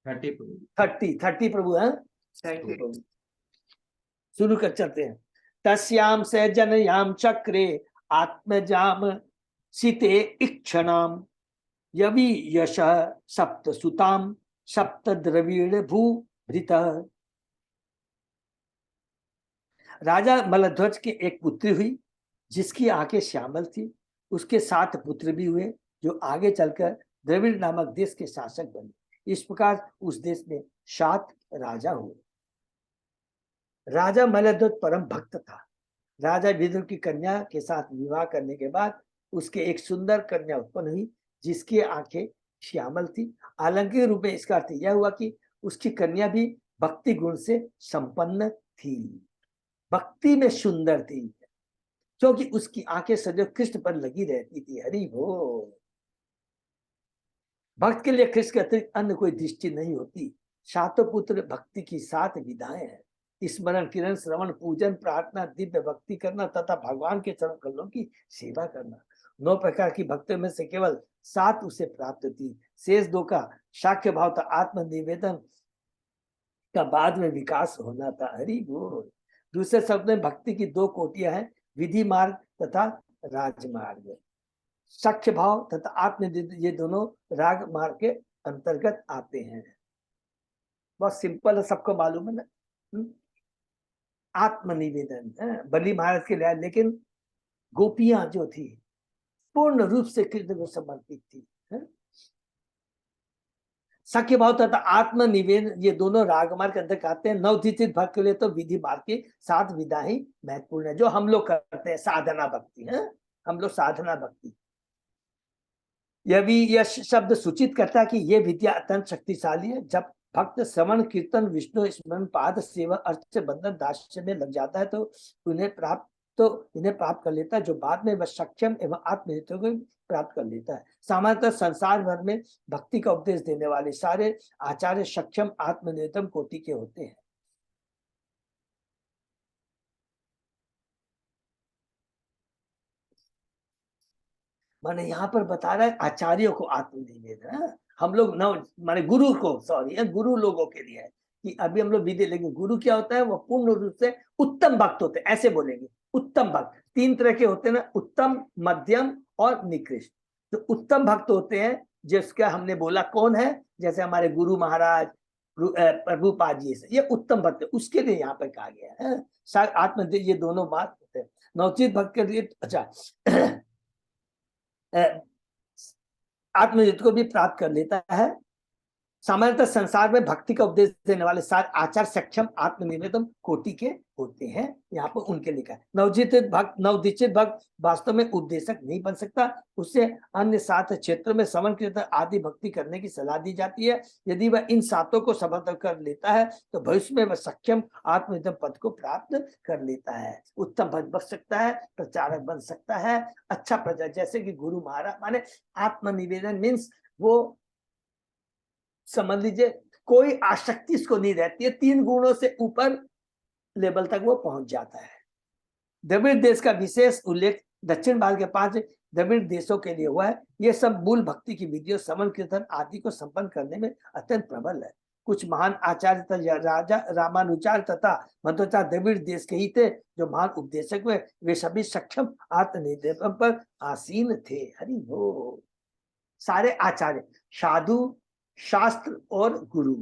30 प्रभु है। थैंक यू प्रभु। शुरू कर चलते हैं। तस्याम से जनयाम चक्रे आत्मजाम सीते इक्षणाम यवि यश सप्त सुताम सप्त द्रविड़ भू भृत। राजा मलध्वज की एक पुत्री हुई जिसकी आंखें श्यामल थी। उसके 7 पुत्र भी हुए जो आगे चलकर द्रविड़ नामक देश के शासक बने। इस प्रकार उस देश में 7 राजा हुए। राजा मलध्वज परम भक्त था। राजा विदुर की कन्या के साथ विवाह करने के बाद उसके एक सुंदर कन्या उत्पन्न हुई जिसकी आंखें श्यामल थी। अलंकृत रूप में इसका अर्थ यह हुआ कि उसकी कन्या भी भक्ति गुण से संपन्न थी, भक्ति में सुंदर थी, क्योंकि उसकी आंखें सदैव कृष्ण पर लगी रहती थी। हरि बोल। भक्त के लिए कृष्ण के अतिरिक्त अन्य कोई दृष्टि नहीं होती। 7 पुत्र भक्ति की 7 विधाएं हैं। स्मरण किरण श्रवण पूजन प्रार्थना दिव्य भक्ति करना तथा भगवान के चरण कमलों की सेवा करना। 9 प्रकार की भक्ति में से केवल 7 उसे प्राप्त थी। शेष 2 का साक्ष्य भाव था। आत्मनिवेदन का बाद में विकास होना था। हरि बोल। दूसरे शब्द में भक्ति की 2 कोटियां हैं, विधि मार्ग तथा राजमार्ग। साक्ष्य भाव तथा आत्मनिवेदन ये दोनों राग मार्ग के अंतर्गत आते हैं। बहुत सिंपल है, सबको मालूम है ना। आत्मनिवेदन बलि महाराज के लिए, लेकिन गोपियां जो थी पूर्ण रूप से कृष्ण को समर्पित थी। सख्य भाव तथा आत्मनिवेदन ये दोनों रागमार्ग के अंदर आते हैं। नवदीक्षित भक्त के लिए तो विधि मार्ग की 7 विधाएं ही महत्वपूर्ण है जो हम लोग करते हैं। साधना भक्ति है, हम लोग साधना भक्ति। यह भी यह शब्द सूचित करता है कि यह विद्या अत्यंत शक्तिशाली है। जब भक्त श्रवण कीर्तन विष्णु स्मरण पाद सेवा अर्च बंधन दास्य में लग जाता है तो इन्हें प्राप्त कर लेता है, जो बाद में वह सक्षम एवं आत्मनिर्भर को प्राप्त कर लेता है। सामान्यतः संसार भर में भक्ति का उपदेश देने वाले सारे आचार्य सक्षम आत्मनिर्भर कोटि के होते हैं। माने यहाँ पर बता रहा है आचार्यों को आत्मनिवेदन। हम लोग न माने गुरु को, सॉरी गुरु लोगों के लिए है कि अभी हम लोग विधि, लेकिन गुरु क्या होता है, वो पूर्ण रूप से उत्तम भक्त होते हैं। ऐसे बोलेंगे उत्तम भक्त 3 तरह के होते हैं ना, उत्तम मध्यम और निकृष्ट। तो उत्तम भक्त होते हैं जिसका हमने बोला कौन है, जैसे हमारे गुरु महाराज प्रभुपाद जी, ये उत्तम भक्त है, उसके लिए यहाँ पर कहा गया है। आत्म ये दोनों बात होते हैं। नवचित भक्त के लिए अच्छा आत्मनिर्भर को भी प्राप्त कर लेता है। सामान्यतः संसार में भक्ति का उपदेश देने वाले सारे आचार्य सक्षम आत्मनिवेदन कोटि के होते हैं। यहाँ पर उनके लिखा है नवदीक्षित भक्त वास्तव में उपदेशक नहीं बन सकता, उसे अन्य 7 क्षेत्रों में श्रवण कीर्तन आदि भक्ति करने की सलाह दी जाती है। यदि वह इन 7 को सफल कर लेता है तो भविष्य में वह सक्षम आत्मनिवेदन पद को प्राप्त कर लेता है, उत्तम भक्त बन सकता है, प्रचारक बन सकता है, अच्छा प्रजा जैसे कि गुरु महाराज। माने आत्मनिवेदन मीन्स वो समझ लीजिए कोई आसक्ति इसको नहीं रहती है, 3 गुणों से ऊपर लेवल तक वो पहुंच जाता है। द्रविड़ देश का विशेष उल्लेख दक्षिण भारत के 5 द्रविड़ देशों के लिए हुआ है। ये सब मूल भक्ति की विधियों श्रवण कीर्तन आदि को संपन्न करने में अत्यंत प्रबल है। कुछ महान आचार्य राजा रामानुचार्य तथा मध्वाचार्य द्रविड़ देश के ही थे जो महान उपदेशक हुए। वे सभी सक्षम आत्मनिवेदन पर आसीन थे। हरि बोल। सारे आचार्य, साधु, शास्त्र और गुरु,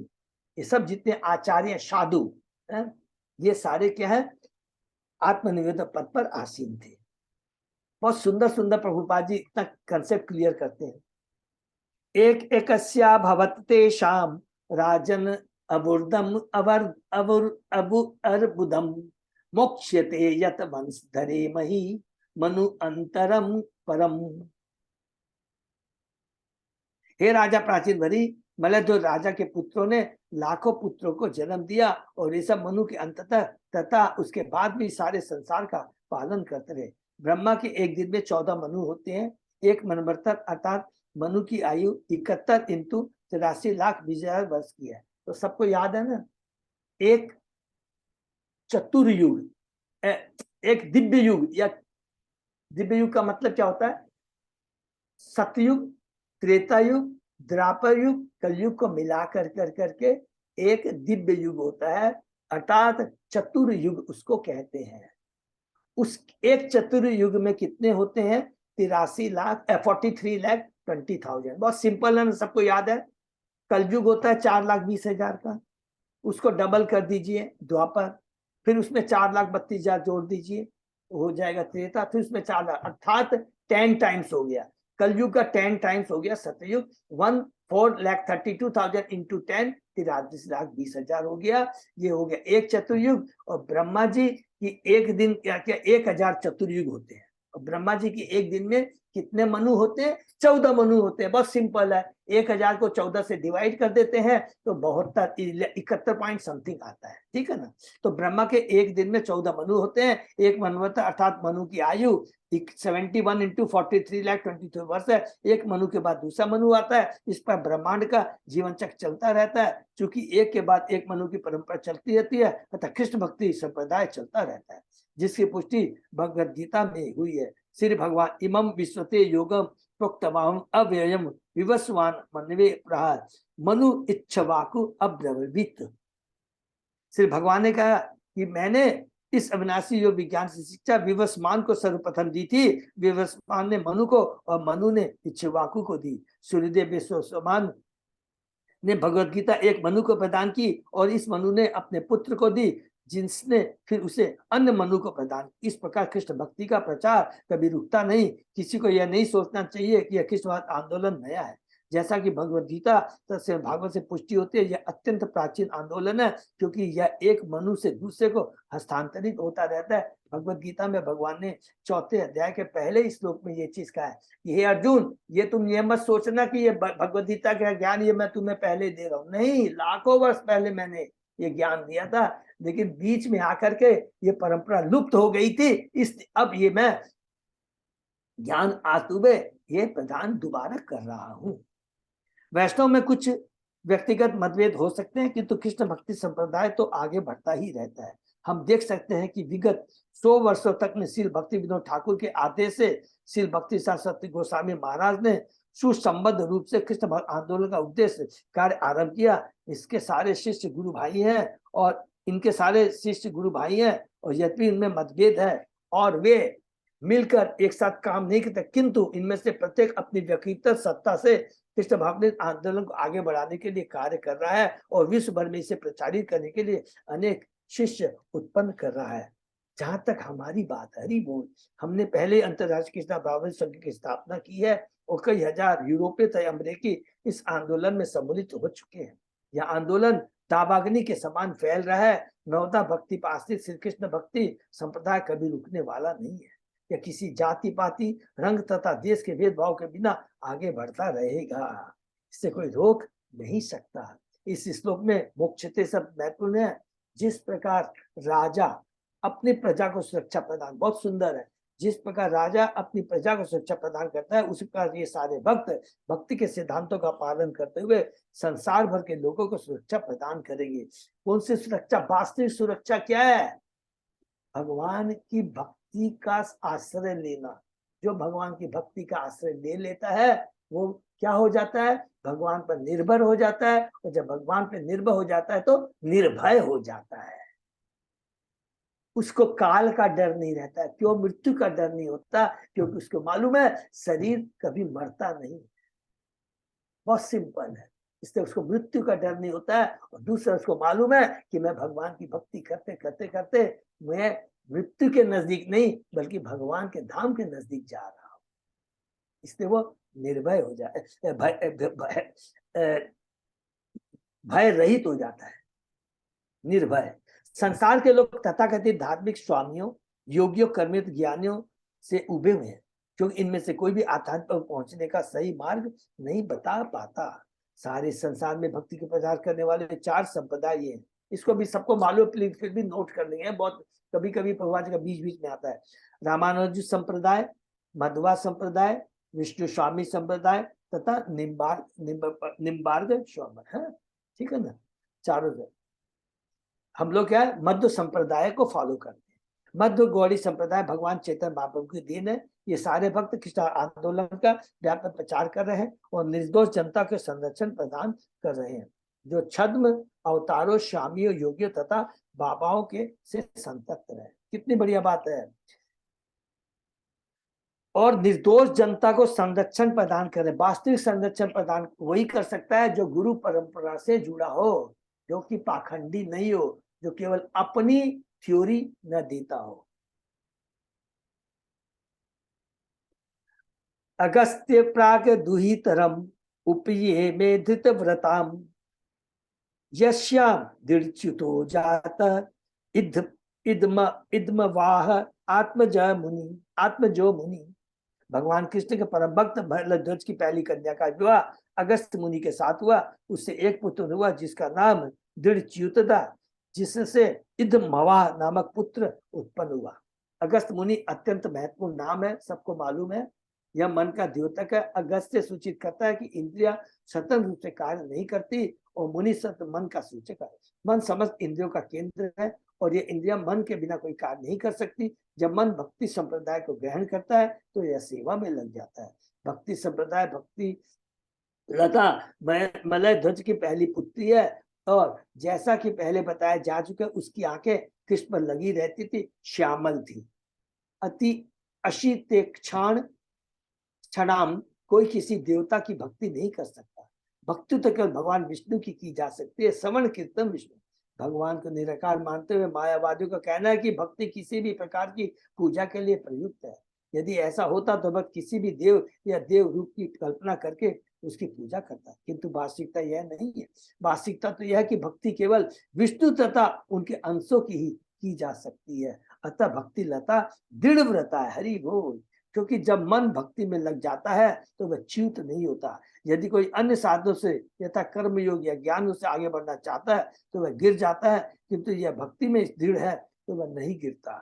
ये सब जितने आचार्य साधु हैं, ये सारे क्या है, आत्मनिवेदन पद पर आसीन थे। बहुत सुंदर सुंदर प्रभुपाद जी इतना कंसेप्ट क्लियर करते हैं। एक एकस्या भवत तेषाम राजन अबुर्दम अबु अर्बुदम मोक्ष्यते यत वंशधरे मही मनु अंतरम परम। हे राजा प्राचीन भरी, मतलब जो राजा के पुत्रों ने लाखों पुत्रों को जन्म दिया और ये सब मनु के अंततः तथा उसके बाद भी सारे संसार का पालन करते रहे। ब्रह्मा के एक दिन में 14 मनु होते हैं। एक मनवंतर अर्थात मनु की आयु 71 इंटू 83 लाख 20,000 वर्ष की है। तो सबको याद है ना, एक चतुर्युग, एक दिव्य युग, या दिव्य युग का मतलब क्या होता है, सतयुग, त्रेता युग, द्वापर युग, कलयुग को मिला कर करके एक दिव्य युग होता है, अर्थात चतुर्युग उसको कहते हैं। उस एक चतुर्युग में कितने होते हैं, 43,20,000। बहुत सिंपल है ना, सबको याद है। कलयुग होता है 4,20,000 का, उसको डबल कर दीजिए द्वापर, फिर उसमें 4,32,000 जोड़ दीजिए, हो जाएगा त्रेता, फिर उसमें 4 लाख, अर्थात 10 टाइम्स हो गया। कलयुग का 10 टाइम्स हो गया सतयुग। 1,432,000 इंटू 10 43,20,000 हो गया। ये हो गया एक चतुर्युग। और ब्रह्मा जी की एक दिन क्या 1,000 चतुर्युग होते हैं। और ब्रह्मा जी की एक दिन में कितने मनु होते हैं, 14 मनु होते हैं। बहुत सिंपल है, 1,000 को 14 से डिवाइड कर देते हैं तो 71 पॉइंट समथिंग आता है, ठीक है ना। तो ब्रह्मा के एक दिन में 14 मनु होते हैं। एक मनवंतर अर्थात मनु की आयु 71 इंटू 43,23,000 वर्ष है। एक मनु के बाद दूसरा मनु आता है। इस पर ब्रह्मांड का जीवन चक्र चलता रहता है। चूंकि एक के बाद एक मनु की परंपरा चलती रहती है अतः कृष्ण भक्ति संप्रदाय चलता रहता है, जिसकी पुष्टि भगवद गीता में हुई है। श्री भगवान इमं विश्वते योगम प्रोक्तवाहम अव्ययम विवस्वान मनवे प्रहार मनु इच्छवाकु अब्रवीत। श्री भगवान ने कहा कि मैंने इस अविनाशी योग विज्ञान से शिक्षा विवस्वान को सर्वप्रथम दी थी। विवस्वान ने मनु को और मनु ने इच्छवाकु को दी। सूर्यदेव विवस्वान ने भगवत गीता एक मनु को प्रदान की और इस मनु ने अपने पुत्र को दी, जिसने फिर उसे अन्य मनु को प्रदान। इस प्रकार कृष्ण भक्ति का प्रचार कभी रुकता नहीं। किसी को यह नहीं सोचना चाहिए कि यह कृष्णवाद आंदोलन नया है। जैसा कि भगवत गीता से भागवत से पुष्टि होती है, यह अत्यंत प्राचीन आंदोलन है, क्योंकि यह एक मनु से दूसरे को हस्तांतरित होता रहता है। भगवत गीता में भगवान ने 4थे अध्याय के पहले श्लोक में ये चीज कहा है कि हे अर्जुन, ये तुम ये मत सोचना कि ये भगवत गीता का ज्ञान ये मैं तुम्हें पहले दे रहा हूँ। नहीं, लाखों वर्ष पहले मैंने ये ज्ञान दिया था, लेकिन बीच में आकर के ये परंपरा लुप्त हो गई थी। इस अब ये मैं ज्ञान आतुबे ये प्रदान दोबारा कर रहा हूं। वैष्णव में कुछ व्यक्तिगत मतभेद हो सकते हैं, किंतु कृष्ण भक्ति संप्रदाय तो आगे बढ़ता ही रहता है। हम देख सकते हैं कि विगत 100 वर्षों तक में श्रील भक्ति विनोद ठाकुर के आदेश से श्रील भक्ति सरस्वती गोस्वामी महाराज ने सुसंबद्ध रूप से कृष्ण आंदोलन का उद्देश्य कार्य आरंभ किया। इसके सारे शिष्य गुरु भाई हैं और इनके सारे शिष्य गुरु भाई हैं, और यद्यपि इनमें मतभेद है और वे मिलकर एक साथ काम नहीं करते, किंतु इनमें से प्रत्येक अपनी व्यक्तिगत सत्ता से कृष्ण भक्ति आंदोलन को आगे बढ़ाने के लिए कार्य कर रहा है और विश्व भर में इसे प्रचारित करने के लिए अनेक शिष्य उत्पन्न कर रहा है। जहां तक हमारी बात है, हरी बोल, हमने पहले अंतर्राष्ट्रीय कृष्णा ब्राह्मण संघ की स्थापना की है और कई हजार यूरोपीय तथा अमेरिकी इस आंदोलन में सम्मिलित हो चुके हैं। यह आंदोलन दावाग्नि के समान फैल रहा है। नवता भक्ति पर आश्रित श्री कृष्ण भक्ति संप्रदाय कभी रुकने वाला नहीं है। यह किसी जाति पाति रंग तथा देश के भेदभाव के बिना आगे बढ़ता रहेगा, इससे कोई रोक नहीं सकता। इस श्लोक में मोक्षते सब महत्वपूर्ण है। जिस प्रकार राजा अपनी प्रजा को सुरक्षा प्रदान, बहुत सुंदर है, जिस प्रकार राजा अपनी प्रजा को सुरक्षा प्रदान करता है, उसी प्रकार ये सारे भक्त भक्ति के सिद्धांतों का पालन करते हुए संसार भर के लोगों को सुरक्षा प्रदान करेंगे। कौन सी सुरक्षा? वास्तविक सुरक्षा क्या है? भगवान की भक्ति का आश्रय लेना। जो भगवान की भक्ति का आश्रय ले लेता है वो क्या हो जाता है? भगवान पर निर्भर हो जाता है, और जब भगवान पर निर्भर हो जाता है तो निर्भय हो जाता है। उसको काल का डर नहीं रहता है। क्यों? मृत्यु का डर नहीं होता, क्योंकि उसको मालूम है शरीर कभी मरता नहीं। बहुत सिंपल है, इसलिए उसको मृत्यु का डर नहीं होता है। और दूसरा, उसको मालूम है कि मैं भगवान की भक्ति करते करते करते मैं मृत्यु के नजदीक नहीं बल्कि भगवान के धाम के नजदीक जा रहा हूं। इसलिए वो निर्भय हो जाए, भय रहित हो जाता है, निर्भय। संसार के लोग तथाकथित धार्मिक स्वामियों, योगियों, कर्मित ज्ञानियों से उबे हुए हैं, क्योंकि इनमें से कोई भी आध्यात्म पर पहुंचने का सही मार्ग नहीं बता पाता। सारे संसार में भक्ति के प्रचार करने वाले 4 संप्रदाय ये हैं। इसको भी सबको मालूम, प्लीज फिर भी नोट कर लेंगे, बहुत कभी कभी भगवान का बीच बीच में आता है। रामानुज संप्रदाय, मध्वा संप्रदाय, विष्णु स्वामी संप्रदाय तथा निम्बार्ग स्वामी है, ठीक है ना। चारों हम लोग क्या है, मध्य संप्रदाय को फॉलो करते हैं। मध्य गौड़ी संप्रदाय भगवान चैतन्य महाप्रभु की देन है। ये सारे भक्त कृष्ण आंदोलन का व्यापक प्रचार कर रहे हैं और निर्दोष जनता के संरक्षण प्रदान कर रहे हैं, जो छद्म अवतारों, स्वामियों, योगियों तथा बाबाओं के से संतप्त रहे। कितनी बढ़िया बात है। और निर्दोष जनता को संरक्षण प्रदान करें। वास्तविक संरक्षण प्रदान वही कर सकता है जो गुरु परंपरा से जुड़ा हो, जो कि पाखंडी नहीं हो, जो केवल अपनी थ्योरी न देता हो। अगस्त्य प्राग दुहितरम उपये में धृत व्रताम यश्याम दृढ़च्युतो जात इद्म वाह आत्मजो मुनि। भगवान कृष्ण के परम भक्त भरद्वाज की पहली कन्या का विवाह अगस्त मुनि के साथ हुआ। उससे एक पुत्र हुआ जिसका नाम दृढ़च्युत था, जिससे इदमवाह नामक पुत्र उत्पन्न हुआ। अगस्त मुनि अत्यंत महत्वपूर्ण नाम है, सबको मालूम है। यह मन का द्योतक है। अगस्त से सूचित करता है कि इंद्रिया स्वतंत्र रूप से कार्य नहीं करती और मुनि सत्य मन का सूचक है। मन समस्त इंद्रियों का केंद्र है और ये इंद्रिया मन के बिना कोई कार्य नहीं कर सकती। जब मन भक्ति संप्रदाय को ग्रहण करता है तो यह सेवा में लग जाता है। भक्ति संप्रदाय भक्ति लता मलय ध्वज की पहली पुत्री है और जैसा कि पहले बताया जा चुका, उसकी आंखें कृष्ण पर लगी रहती थी, श्यामल थी। अति अशितेक्षाण क्षणाम कोई किसी देवता की भक्ति नहीं कर सकता। भक्ति तो केवल भगवान विष्णु की जा सकती है। श्रवण कीर्तन विष्णु। भगवान को निराकार मानते हुए मायावादियों का कहना है कि भक्ति किसी भी प्रकार की पूजा के लिए प्रयुक्त है। यदि ऐसा होता तो भक्त किसी भी देव या देव रूप की कल्पना करके उसकी पूजा करता है, किंतु वास्तविकता यह नहीं है। वास्तविकता तो यह है कि भक्ति केवल विष्णु तथा उनके अंशों की ही की जा सकती है। अतः भक्ति लता दृढ़ व्रता है। हरि बोल। क्योंकि जब मन भक्ति में लग जाता है तो वह च्युत नहीं होता। यदि कोई अन्य साधनों से यथा कर्म योग या ज्ञान से आगे बढ़ना चाहता है तो वह गिर जाता है, किंतु यह भक्ति में दृढ़ है तो वह नहीं गिरता।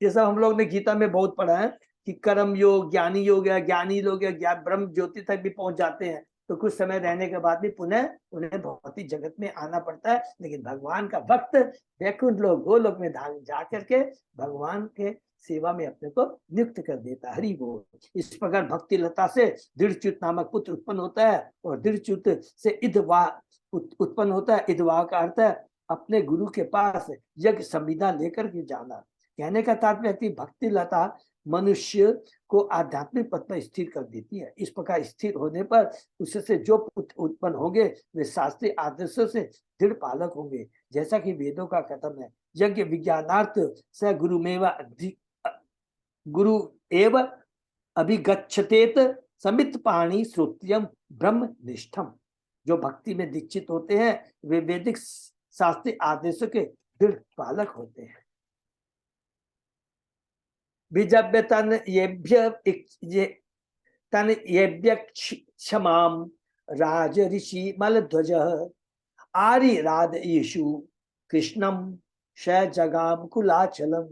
ये सब हम लोग ने गीता में बहुत पढ़ा है कि कर्म योग, ज्ञानी योग है, ज्ञानी लोग ज्ञान ब्रह्म ज्योति तक भी पहुंच जाते हैं तो कुछ समय रहने के बाद भी पुनः उन्हें भौतिक जगत में आना पड़ता है। लेकिन भगवान का भक्त वैकुंठ लोक गोलोक में जा करके भगवान के सेवा में अपने को नियुक्त कर देता। हरि बोल। इस प्रकार भक्ति लता से दृढ़च्युत नामक पुत्र उत्पन्न होता है और दृढ़च्युत से इदवा उत्पन्न होता है। इदवा का अर्थ है अपने गुरु के पास यज्ञ संविदा लेकर के जाना। कहने का तात्पर्य भक्ति लता मनुष्य को आध्यात्मिक पथ पर स्थिर कर देती है। इस प्रकार स्थिर होने पर उससे जो उत्पन्न होंगे वे शास्त्रीय आदर्शों से दृढ़ पालक होंगे, जैसा कि वेदों का कथन है। यज्ञ विज्ञानार्थ स गुरु एव अभिगच्छतेत समित पाणी श्रोत्यम ब्रह्म निष्ठम। जो भक्ति में दीक्षित होते हैं वे वैदिक शास्त्रीय आदेशों के दृढ़ पालक होते हैं। बीजव्य तन येभ्य क्षमाम राज ऋषि मलध्वज आरिराद यीशु कृष्णम श जगाम कुलाचलम।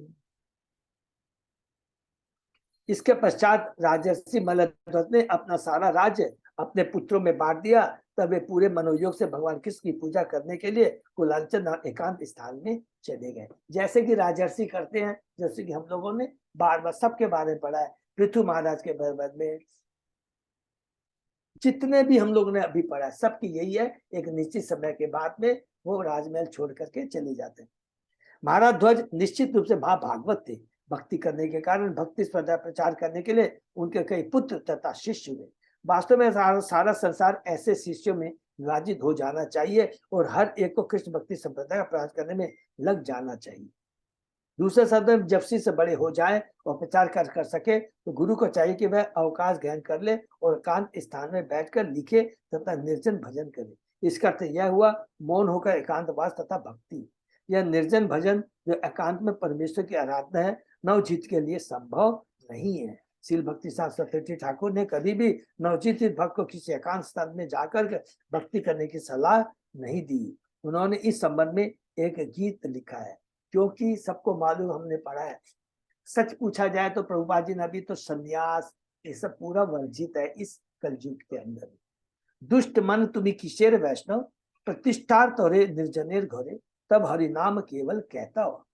इसके पश्चात राजर्षि मलध्वज ने अपना सारा राज्य अपने पुत्रों में बांट दिया। तब वे पूरे मनोयोग से भगवान कृष्ण की पूजा करने के लिए कुलांचल एकांत स्थान में चले गए। जैसे कि राजर्षि करते हैं, जैसे कि हम लोगों ने बार बार सबके बारे में पढ़ा है, पृथु महाराज के बारे में, जितने भी हम लोगों ने अभी पढ़ा है, सबकी यही है, एक निश्चित समय के बाद में वो राजमहल छोड़ करके चले जाते हैं। महाराज ध्वज निश्चित रूप से महाभागवत थे। भक्ति करने के कारण भक्ति स्पर्धा प्रचार करने के लिए उनके कई पुत्र तथा शिष्य हुए। वास्तव में सारा संसार ऐसे शिष्यों में विभाजित हो जाना चाहिए और हर एक को कृष्ण भक्ति संप्रदाय का प्रयास करने में लग जाना चाहिए। दूसरे शब्द में जब से बड़े हो जाएं और प्रचार कर सके तो गुरु को चाहिए कि वह अवकाश ग्रहण कर ले और एकांत स्थान में बैठकर लिखे तथा निर्जन भजन करे। इसका अर्थ यह हुआ मौन होकर एकांतवास तथा भक्ति। यह निर्जन भजन जो एकांत में परमेश्वर की आराधना है, नवजीत के लिए संभव नहीं है। श्रील भक्ति सरस्वती ठाकुर ने कभी भी नवजीत भक्त को किसी एकांत स्थान में जाकर भक्ति करने की सलाह नहीं दी। उन्होंने इस संबंध में एक गीत लिखा है, क्योंकि सबको मालूम, हमने पढ़ा है। सच पूछा जाए तो प्रभुपाद जी ने अभी तो संन्यास ये सब पूरा वर्जित है इस कलयुग के अंदर। दुष्ट मन तुम्हें किशेर वैष्णव प्रतिष्ठार्थ तोरे निर्जनेर घोरे तब हरि नाम केवल कहता हो।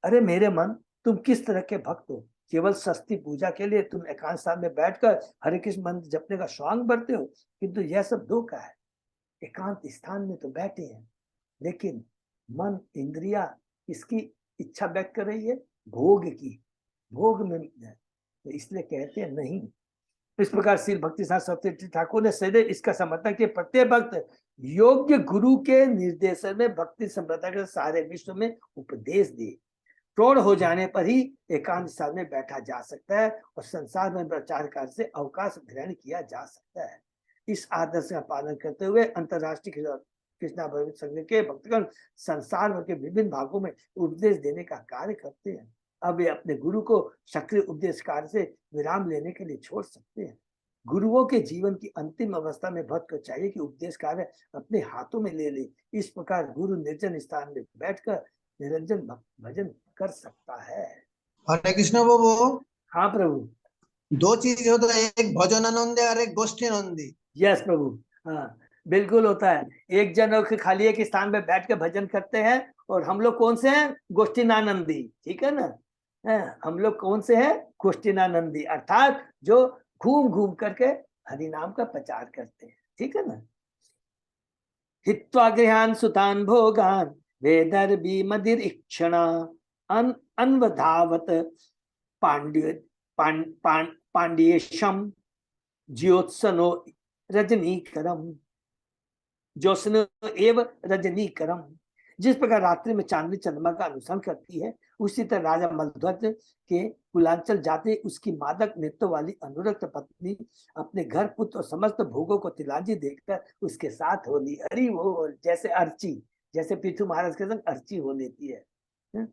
अरे मेरे मन, तुम किस तरह के भक्त हो? केवल सस्ती पूजा के लिए तुम एकांत स्थान में बैठकर हरे कृष्ण मंत्र जपने का शौक बढ़ते हो, किंतु यह सब धोखा है। एकांत स्थान में तो बैठे हैं, लेकिन मन इंद्रिया इसकी इच्छा व्यक्त कर रही है भोग की, भोग में, तो इसलिए कहते हैं नहीं। इस प्रकार श्री भक्ति सरस्वती ठाकुर ने सदैव इसका समर्थन किया प्रत्येक भक्त योग्य गुरु के निर्देशन में भक्ति संप्रदाय के सारे विश्व में उपदेश दिए। प्रौढ़ हो जाने पर ही एकांत स्थान में बैठा जा सकता है और संसार में प्रचार कार्य से अवकाश ग्रहण किया जा सकता है। इस आदर्श का पालन करते हुए अंतर्राष्ट्रीय कृष्णा भक्त संघ के भक्तगण संसार के विभिन्न भागों में उपदेश देने का कार्य करते हैं। अब वे अपने गुरु को सक्रिय उपदेश कार्य से विराम लेने के लिए छोड़ सकते हैं। गुरुओं के जीवन की अंतिम अवस्था में भक्त को चाहिए कि उपदेश कार्य अपने हाथों में ले ले। इस प्रकार गुरु निर्जन स्थान में बैठकर निरंजन भजन कर सकता है। हरे कृष्ण बाबू। हाँ प्रभु। दो चीज होता है, एक भजन आनंद और एक गोष्ठी आनंदी। यस प्रभु, हाँ बिल्कुल होता है। एक जन खाली एक स्थान में बैठ के भजन करते हैं और हम लोग कौन से हैं? गोष्ठीनानंदी, ठीक है ना। हम लोग कौन से हैं? गोष्ठीनानंदी, अर्थात जो घूम घूम करके हरि नाम का प्रचार करते हैं, ठीक है ना। हित्वा गृहान सुतान भोगान वेदर्भी मदिर इक्षणा अन्वधावत पांड्येशम ज्योत्सनो रजनीकरम ज्योत्सनो एव रजनीकरम। जिस प्रकार रात्रि में चांदनी चंद्रमा का अनुसरण करती है, उसी तरह राजा मलध्वज के कुलांचल जाते उसकी मादक नेत्रों वाली अनुरक्त पत्नी अपने घर पुत्र और समस्त भोगों को तिलांजी देखकर उसके साथ होली। अरे वो जैसे अर्ची, जैसे पृथु महाराज के संग अर्ची हो लेती है।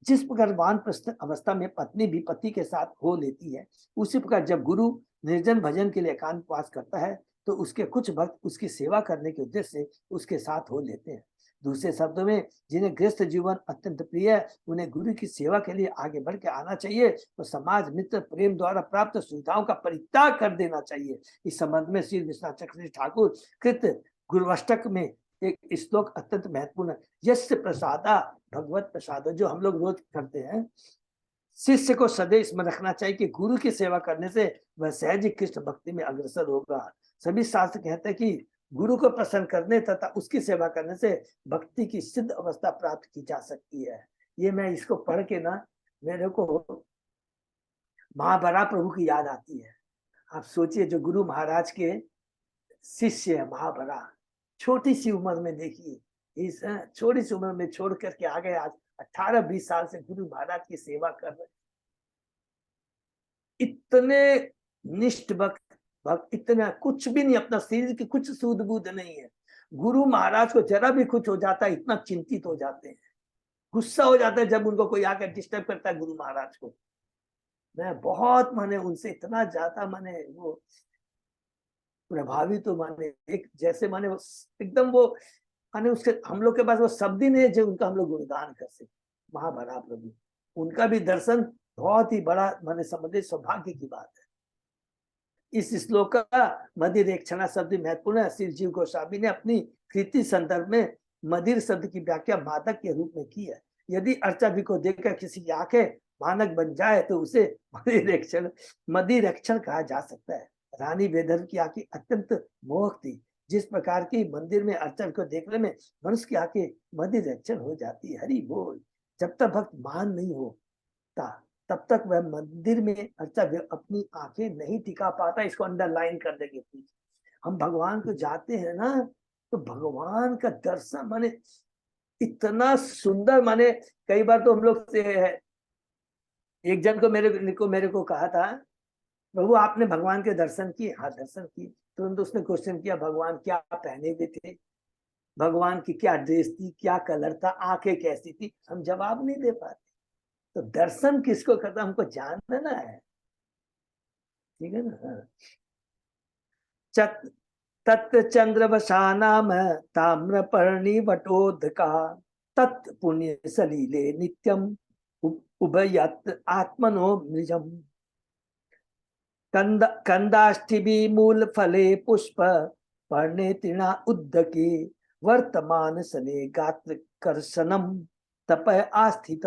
जिस प्रकार वानप्रस्थ अवस्था में पत्नी भी पति के साथ हो लेती है, उसी प्रकार जब गुरु निर्जन भजन के लिए एकांतवास करता है तो उसके कुछ भक्त उसकी सेवा करने के उद्देश्य से उसके साथ हो लेते हैं। दूसरे शब्दों में, जिन्हें गृहस्थ जीवन अत्यंत प्रिय है उन्हें गुरु की सेवा के लिए आगे बढ़ के आना चाहिए तो समाज मित्र प्रेम द्वारा प्राप्त सुविधाओं का परित्याग कर देना चाहिए। इस संबंध में श्री विश्वनाथ चक्रवर्ती ठाकुर कृत गुरुअष्टक में एक श्लोक अत्यंत महत्वपूर्ण है। यस्य प्रसादा भगवत प्रसाद, जो हम लोग रोज करते हैं। शिष्य को सदैव स्मरण रखना चाहिए कि गुरु की सेवा करने से वह सहज ही कृष्ण भक्ति में अग्रसर होगा। सभी शास्त्र कहते हैं कि गुरु को प्रसन्न करने तथा उसकी सेवा करने से भक्ति की सिद्ध अवस्था प्राप्त की जा सकती है। ये मैं इसको पढ़ के ना मेरे को महाबरा प्रभु की याद आती है। आप सोचिए, जो गुरु महाराज के शिष्य है महाबरा, छोटी सी उम्र में, देखिए इस छोटी सी उम्र में छोड़ करके आ गए आज 18-20 साल से गुरु महाराज की सेवा कर रहे, इतने निष्ठ भक्त इतना कुछ भी नहीं, अपना शरीर की कुछ सूद बूद नहीं है। गुरु महाराज को जरा भी कुछ हो जाता है इतना चिंतित हो जाते हैं, गुस्सा हो जाता है जब उनको कोई आकर डिस्टर्ब करता है गुरु महाराज को। मैं बहुत माने उनसे इतना ज्यादा माने वो प्रभावित, तो माने एक जैसे माने वो एकदम वो माने उसके हम लोग के पास वो शब्द ही नहीं है जो उनका हम लोग गुणगान कर सके। महाभरा प्रभु, उनका भी दर्शन बहुत ही बड़ा माने समझे सौभाग्य की बात है। इस श्लोक का मदिरेक्षणा शब्द महत्वपूर्ण है। श्री जीव गोस्वामी ने अपनी कृति संदर्भ में मदिर शब्द की व्याख्या मादक के रूप में की है। यदि अर्चाभी को देखकर किसी की आंखें मानक बन जाए तो उसे मदिरेक्षण कहा जा सकता है। रानी वेदर की आंखें अत्यंत मोहक थी, जिस प्रकार की मंदिर में अर्चन को देखने में मनुष्य की आंखें मदिरेक्षण हो जाती है। हरि बोल। जब तक भक्त मान नहीं होता तब तक वह मंदिर में अर्चा अपनी आंखें नहीं टिका पाता। इसको अंडरलाइन कर देंगे प्लीज। हम भगवान को जाते हैं ना तो भगवान का दर्शन माने इतना सुंदर, माने कई बार तो हम लोग से एक जन को मेरे को कहा था, प्रभु आपने भगवान के दर्शन किए? हाँ दर्शन किए। तुरंत उसने क्वेश्चन किया भगवान क्या पहने हुए थे, भगवान की क्या ड्रेस थी, क्या कलर था, आंखें कैसी थी। हम जवाब नहीं दे पाते। तो दर्शन किसको करता हमको जानना है, ठीक है ना। तत् चंद्रवशानाम ताम्रपर्णी वटोदका तत् पुण्य सलीले नित्यम उभयत आत्मनो मृजम कंदाष्टिभी मूल फले पुष्प पर्णे तृणा उद्दके वर्तमान सले गात्र कर्षणम तपय आस्थित।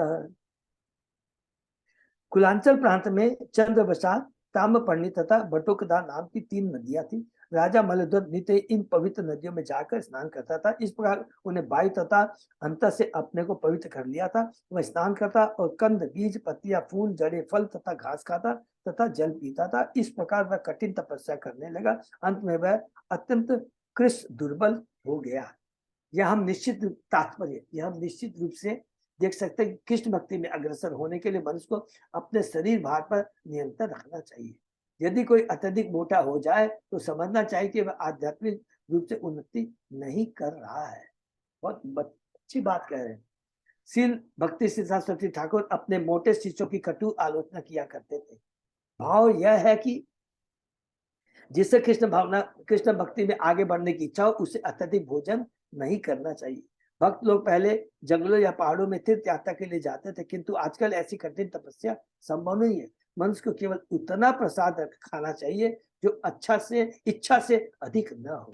कुलांचल प्रांत में चंद्रवशा, ताम्रपर्णी तथा बटोकदा नाम की 3 नदियां थी। राजा मलध्वज नित्य इन पवित्र नदियों में जाकर स्नान करता था। इस प्रकार उन्हें वायु तथा अंतर से अपने को पवित्र कर लिया था। वह स्नान करता और कंद, बीज, पत्तियां, फूल, जड़े, फल तथा घास खाता तथा जल पीता था। इस प्रकार वह कठिन तपस्या करने लगा। अंत में वह अत्यंत कृष्ण दुर्बल हो गया। यह हम निश्चित रूप से देख सकते हैं कि कृष्ण भक्ति में अग्रसर होने के लिए मनुष्य को अपने शरीर भार पर नियंत्रण रखना चाहिए। यदि कोई अत्यधिक मोटा हो जाए तो समझना चाहिए कि वह आध्यात्मिक रूप से उन्नति नहीं कर रहा है। बहुत अच्छी बात कह रहे हैं। श्री भक्ति सिद्धार्थ सरस्वती ठाकुर अपने मोटे शिष्यों की कटु आलोचना किया करते थे। भाव यह है कि जिससे कृष्ण भक्ति में आगे बढ़ने की इच्छा हो उसे अत्यधिक भोजन नहीं करना चाहिए। भक्त लोग पहले जंगलों या पहाड़ों में तीर्थ यात्रा के लिए जाते थे, किंतु आजकल ऐसी कठिन तपस्या संभव नहीं है। मनुष्य को केवल उतना प्रसाद खाना चाहिए जो इच्छा से अधिक न हो।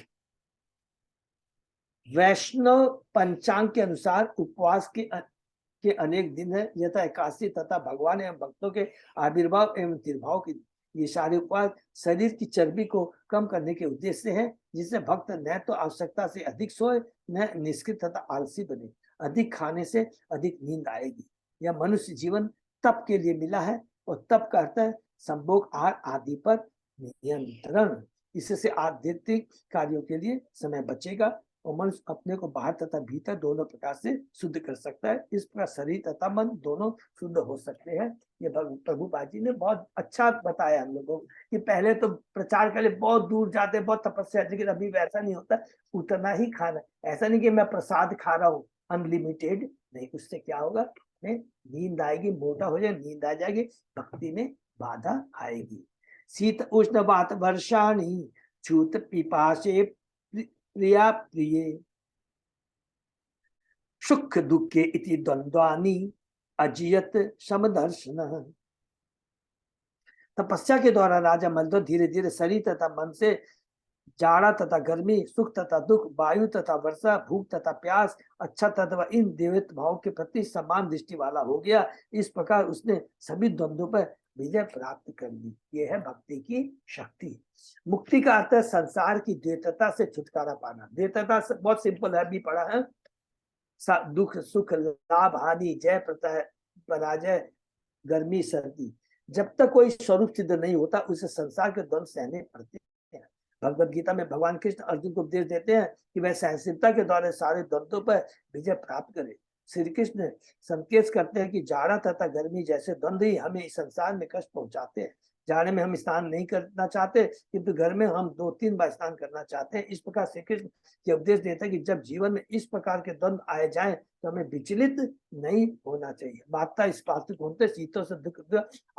वैष्णव पंचांग के अनुसार उपवास के अनेक दिन है, यथा एकादशी तथा भगवान एवं भक्तों के आविर्भाव एवं तिर्भाव की। ये सारे उपवास शरीर की चर्बी को कम करने के उद्देश्य से है, जिससे भक्त न तो आवश्यकता से अधिक सोए न निष्क्रिय तथा आलसी बने। अधिक खाने से अधिक नींद आएगी। यह मनुष्य जीवन तप के लिए मिला है और तप का अर्थ है संभोग, आहार आदि पर नियंत्रण। इससे आध्यात्मिक कार्यों के लिए समय बचेगा और मनुष्य अपने को बाहर तथा भीतर दोनों प्रकार से शुद्ध कर सकता है। इस प्रकार शरीर तथा मन दोनों शुद्ध हो सकते हैं। ये प्रभुपाद जी ने बहुत अच्छा बताया हम लोगों को कि पहले तो प्रचार के लिए बहुत दूर जाते, बहुत तपस्या, लेकिन अभी वैसा नहीं होता। उतना ही खाना, ऐसा नहीं कि मैं प्रसाद खा रहा हूँ अनलिमिटेड नहीं। उससे क्या होगा, नींद आएगी, मोटा हो जाए, नींद आ जाएगी, भक्ति में बाधा आएगी। शीत उष्ण वात वर्षाणी छूत पिपाशे प्रिया प्रिय सुख दुखे इति द्वंद्वानि अजियत समदर्शन। तपस्या के द्वारा राजा मलध्वज धीरे धीरे शरीर तथा मन से जाड़ा तथा गर्मी, सुख तथा दुख, वायु तथा वर्षा, भूख तथा प्यास, अच्छा तथा इन देवत भाव के प्रति समान दृष्टि वाला हो गया। इस प्रकार उसने सभी द्वंद्वों पर विजय प्राप्त कर ली। यह है भक्ति की शक्ति। मुक्ति का अर्थ है संसार की द्वैतता से छुटकारा पाना। द्वैतता बहुत सिंपल है, अभी पढ़ा है, दुख सुख, लाभ हानि, जय पराजय, गर्मी सर्दी। जब तक कोई स्वरूप सिद्ध नहीं होता उसे संसार के द्वंद्व सहने पड़ते हैं। भगवद गीता में भगवान कृष्ण अर्जुन को उपदेश देते हैं कि वह सहनशीलता के द्वारा सारे द्वंद्वों पर विजय प्राप्त करे। श्री कृष्ण संकेत करते हैं कि जाड़ा तथा गर्मी जैसे द्वंद्व ही हमें इस संसार में कष्ट पहुंचाते हैं। जाड़े में हम स्नान नहीं करना चाहते, किंतु गर्मी में हम 2-3 बार स्नान करना चाहते हैं। इस प्रकार श्री कृष्ण ये उपदेश देता है कि जब जीवन में इस प्रकार के द्वंद्व आए जाएं तो हमें विचलित नहीं होना चाहिए। माता इस पार्थिव होते शीतों से दुख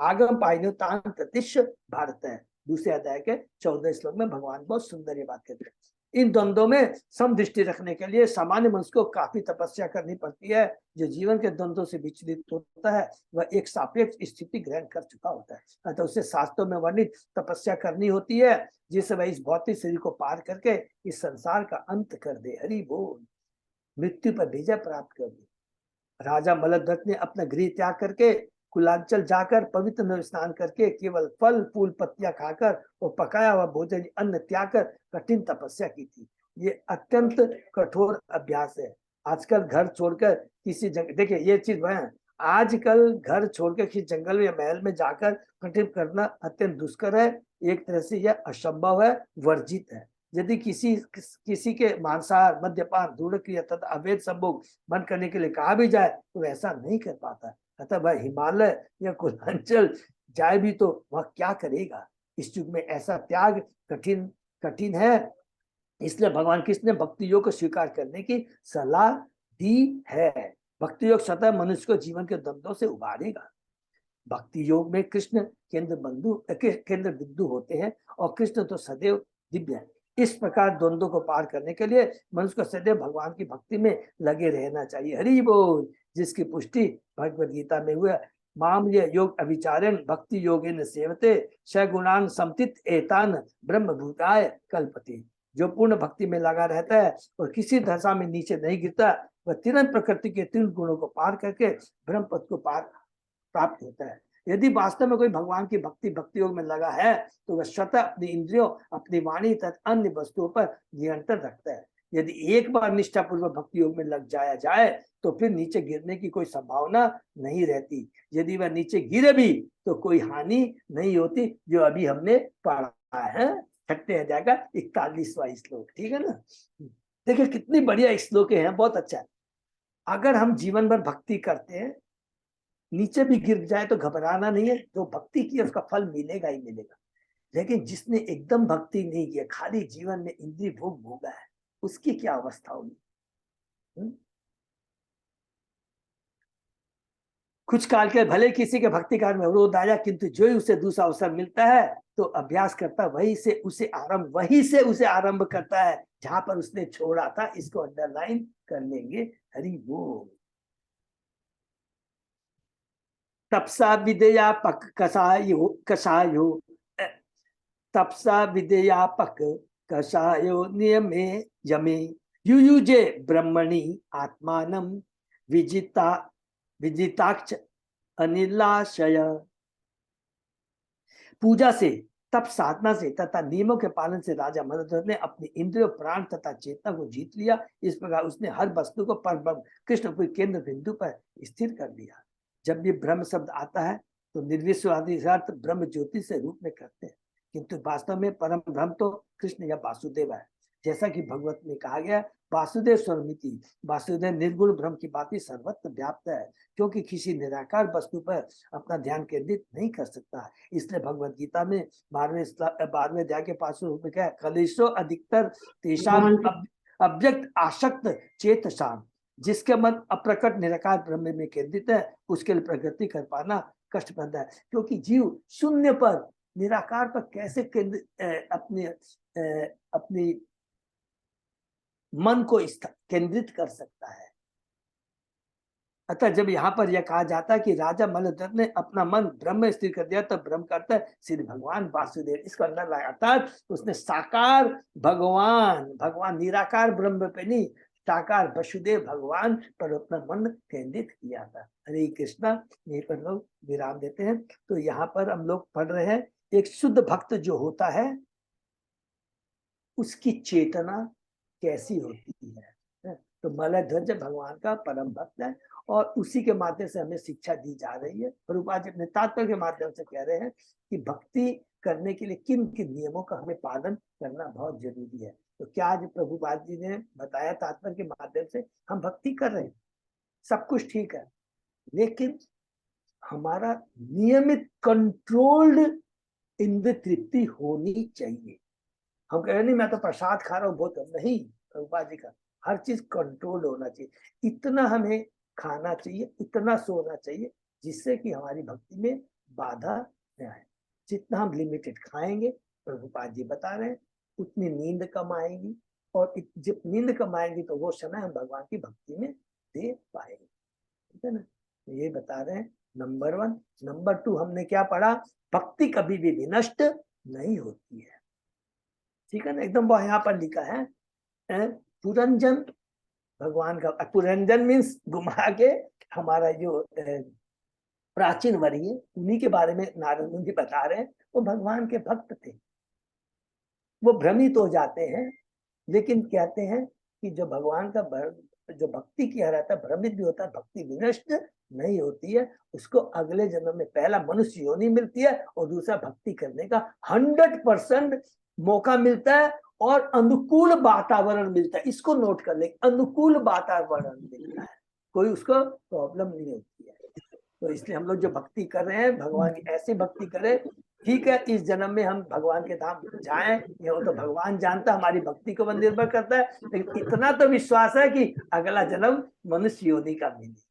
आगम पाइनो तान प्रतिश भारत है। दूसरे अध्याय के 14 श्लोक में भगवान बहुत सुंदर ये बात कहते हैं। इन द्वंद्वों में समदृष्टि रखने के लिए सामान्य मनुष्य को काफी तपस्या करनी पड़ती है। जो जीवन के द्वंद्वों से विचलित होता है वह एक सापेक्ष स्थिति ग्रहण कर चुका होता है, अतः उसे शास्त्रों में वर्णित तपस्या करनी होती है जिससे वह इस भौतिक शरीर को पार करके इस संसार का अंत कर दे। हरि बोल। मृत्यु पर विजय प्राप्त कर दे। राजा मलध्वज ने अपना गृह त्याग करके कुलांचल जाकर पवित्र नदी स्नान करके केवल फल फूल पत्तियां खाकर और पकाया हुआ भोजन अन्न त्याग कर कठिन तपस्या की थी। ये अत्यंत कठोर अभ्यास है। आजकल घर छोड़कर किसी जंगल, देखिए ये चीज है, आजकल घर छोड़कर किसी जंगल या महल में जाकर कठिन करना अत्यंत दुष्कर है। एक तरह से यह असंभव है, वर्जित है। यदि किसी के मांसाहार मद्यपान धूम्रक्रिया तथा अवैध संभोग बंद करने के लिए कहा भी जाए तो ऐसा नहीं कर पाता। अतः वह हिमालय या कुलांचल जाए भी तो वह क्या करेगा। इस युग में ऐसा त्याग कठिन है। इसलिए भगवान कृष्ण ने भक्ति योग को स्वीकार करने की सलाह दी है। भक्ति योग सतह मनुष्य को जीवन के द्वंद्वों से उबारेगा। भक्ति योग में कृष्ण केंद्र बिंदु होते हैं और कृष्ण तो सदैव दिव्य है। इस प्रकार द्वंद्वों को पार करने के लिए मनुष्य को सदैव भगवान की भक्ति में लगे रहना चाहिए। हरि बोल। जिसकी पुष्टि भगवद गीता में हुआ, मामल्य योग अभिचारण भक्ति योगेन सेवते सगुणान समतित एतान ब्रह्म भूताय कल्पते। जो पूर्ण भक्ति में लगा रहता है और किसी दशा में नीचे नहीं गिरता, वह तुरंत प्रकृति के 3 गुणों को पार करके ब्रह्म पद को प्राप्त होता है। यदि वास्तव में कोई भगवान की भक्ति योग में लगा है तो वह स्वतः अपनी इंद्रियों, अपनी वाणी तथा अन्य वस्तुओं पर नियंत्रण रखता है। यदि एक बार निष्ठापूर्वक भक्ति योग में लग जाए तो फिर नीचे गिरने की कोई संभावना नहीं रहती। यदि वह नीचे गिरे भी तो कोई हानि नहीं होती, जो अभी हमने पढ़ा है 6 अध्याय का 41वां श्लोक। ठीक है ना। देखिए कितनी बढ़िया श्लोक है, बहुत अच्छा है। अगर हम जीवन भर भक्ति करते हैं, नीचे भी गिर जाए तो घबराना नहीं है। जो भक्ति की उसका फल मिलेगा ही मिलेगा। लेकिन जिसने एकदम भक्ति नहीं किया, खाली जीवन में इंद्रिय भोग भोगा है, उसकी क्या अवस्था होगी। कुछ काल के भले किसी के भक्ति कार्य में अवरोध आया, किंतु जो ही उसे दूसरा अवसर मिलता है तो अभ्यास करता, वही से उसे आरंभ करता है जहां पर उसने छोड़ा था। इसको अंडरलाइन कर लेंगे। हरि बोल। तपसा विद्यापक कषायो तपसा विद्यापक कषायो नियमे यमे युयुजे ब्रह्मणि आत्मानं विजिताक्ष अनिलाशय। पूजा से, तप साधना से तथा नियमों के पालन से राजा मलध्वज ने अपनी इंद्रियों, प्राण तथा चेतना को जीत लिया। इस प्रकार उसने हर वस्तु को परब्रह्म कृष्ण के केंद्र बिंदु पर स्थिर कर दिया। जब भी ब्रह्म शब्द आता है तो निर्विश्वादी अर्थ ब्रह्म ज्योति से रूप में करते हैं, किंतु वास्तव में परम ब्रह्म तो कृष्ण या वासुदेव है। जैसा कि भगवत में कहा गया, वासुदेव स्वरमिति, वासुदेव निर्गुण ब्रह्म की बात ही सर्वत्र व्याप्त है, क्योंकि किसी निराकार वस्तु पर अपना ध्यान केंद्रित नहीं कर सकता। इसलिए भगवत गीता में 12वें अध्याय के 5वें रूप में क्या है, कलेशो अधिकतर तेषाम अव्यक्त आसक्त चेतसाम। जिसके मन अप्रकट निराकार ब्रह्म में केंद्रित है, उसके लिए प्रगति कर पाना कष्टप्रद है। क्योंकि जीव शून्य पर, निराकार पर कैसे अपनी मन को केंद्रित कर सकता है। अतः जब यहाँ पर यह कहा जाता है कि राजा मलध्वज ने अपना मन ब्रह्म में स्थिर कर दिया, तो ब्रह्म करता है श्री भगवान वासुदेव। इसका अंदर लगातार उसने साकार भगवान निराकार ब्रह्म पे नहीं, साकार वसुदेव भगवान पर अपना मन केंद्रित किया था। हरे कृष्णा। यहीं पर लोग विराम देते हैं। तो यहाँ पर हम लोग पढ़ रहे हैं, एक शुद्ध भक्त जो होता है उसकी चेतना कैसी होती है। तो मलध्वज भगवान का परम भक्त है और उसी के माध्यम से हमें शिक्षा दी जा रही है। प्रभुपाद जी अपने तात्पर्य के माध्यम से कह रहे हैं कि भक्ति करने के लिए किन किन नियमों का हमें पालन करना बहुत जरूरी है। तो क्या आज प्रभुपाद जी ने बताया तात्पर्य के माध्यम से हम भक्ति कर रहे हैं। सब कुछ ठीक है, लेकिन हमारा नियमित कंट्रोल्ड इंद्र तृप्ति होनी चाहिए। हम कह रहे नहीं मैं तो प्रसाद खा रहा हूँ बहुत, नहीं, प्रभुपाद जी का हर चीज कंट्रोल होना चाहिए। इतना हमें खाना चाहिए, इतना सोना चाहिए जिससे कि हमारी भक्ति में बाधा न आए। जितना हम लिमिटेड खाएंगे, प्रभुपाद जी बता रहे हैं, उतनी नींद कम आएगी, और जब नींद कम आएगी तो वो समय हम भगवान की भक्ति में दे पाएंगे। ठीक है ना, तो ये बता रहे हैं नंबर 1। नंबर 2 हमने क्या पढ़ा, भक्ति कभी भी विनष्ट नहीं होती है। ठीक है ना, एकदम यहाँ पर लिखा है पुरंजन भगवान का, पुरंजन मीन्स घुमा के, हमारा जो प्राचीन वर्य उन्हीं के बारे में नारद मुनि बता रहे हैं। वो भगवान के भक्त थे, वो भ्रमित हो जाते हैं, लेकिन कहते हैं कि जो भगवान का जो भक्ति किया रहता है भ्रमित भी होता है, भक्ति विनष्ट नहीं होती है, उसको अगले जन्म में पहला मनुष्य योनि मिलती है और दूसरा भक्ति करने का 100% मौका मिलता है और अनुकूल वातावरण मिलता है। इसको नोट कर ले, अनुकूल वातावरण मिलता है, कोई उसको प्रॉब्लम नहीं होती है। तो इसलिए हम लोग जो भक्ति कर रहे हैं, भगवान की ऐसी भक्ति करें। ठीक है, इस जन्म में हम भगवान के धाम जाएं, ये तो भगवान जानता, हमारी भक्ति को निर्भर करता है, लेकिन इतना तो विश्वास है कि अगला जन्म मनुष्य योनि का मिलेगा।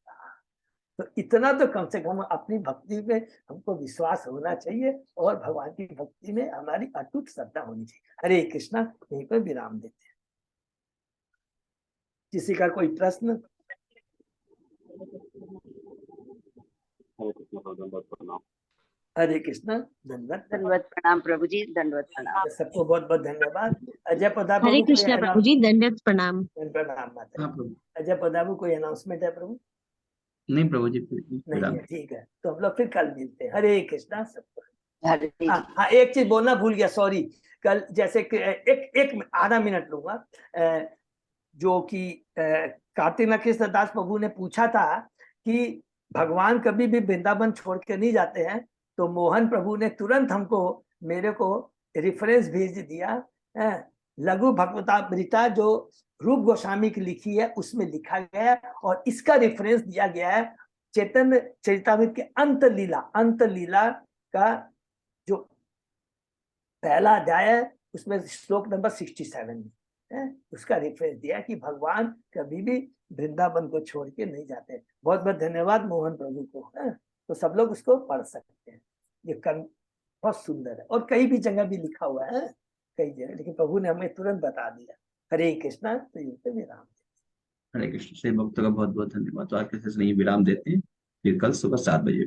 तो इतना तो कम से कम अपनी भक्ति में हमको विश्वास होना चाहिए और भगवान की भक्ति में हमारी अटूट श्रद्धा होनी चाहिए। हरे कृष्णा, यहीं पर विराम देते हैं। किसी का कोई प्रश्न? हरे कृष्णा, धन्यवाद। दंडवत प्रणाम प्रभु जी, दंडवत प्रणाम। सबको बहुत बहुत धन्यवाद। अजय प्रताप हरे प्रभु, कोई कृष्णा प्रभु जी, दंडवत प्रणाम। प्रणाम माता। हाँ प्रभु। अजय प्रताप, कोई अनाउंसमेंट है प्रभु? नहीं प्रभु जी, नहीं है, ठीक है, तो हम लोग फिर कल मिलते हैं। हरे कृष्णा सबको। हरे हाँ, एक चीज बोलना भूल गया, सॉरी। कल जैसे एक आधा मिनट लूंगा। जो कि कार्तिक कृष्ण दास प्रभु ने पूछा था कि भगवान कभी भी वृंदावन छोड़ के नहीं जाते हैं, तो मोहन प्रभु ने तुरंत हमको, मेरे को रेफरेंस भेज दिया। लघु भगवतामृता जो रूप गोस्वामी की लिखी है उसमें लिखा गया है, और इसका रेफरेंस दिया गया है चैतन्य चरितामृत के अंत लीला का जो पहला अध्याय है, उसमें श्लोक नंबर 67 है, उसका रेफरेंस दिया कि भगवान कभी भी वृंदावन को छोड़ के नहीं जाते। बहुत बहुत धन्यवाद मोहन प्रभु को। तो सब लोग उसको पढ़ सकते हैं, ये बहुत सुंदर है, और कई भी जगह भी लिखा हुआ है, कई जगह, लेकिन प्रभु ने हमें तुरंत बता दिया। हरे कृष्णा, तो यहीं पे विराम। हरे कृष्ण। से भक्तों का बहुत बहुत धन्यवाद। तो आज के सेशन यहीं विराम देते हैं, फिर कल सुबह 7 बजे।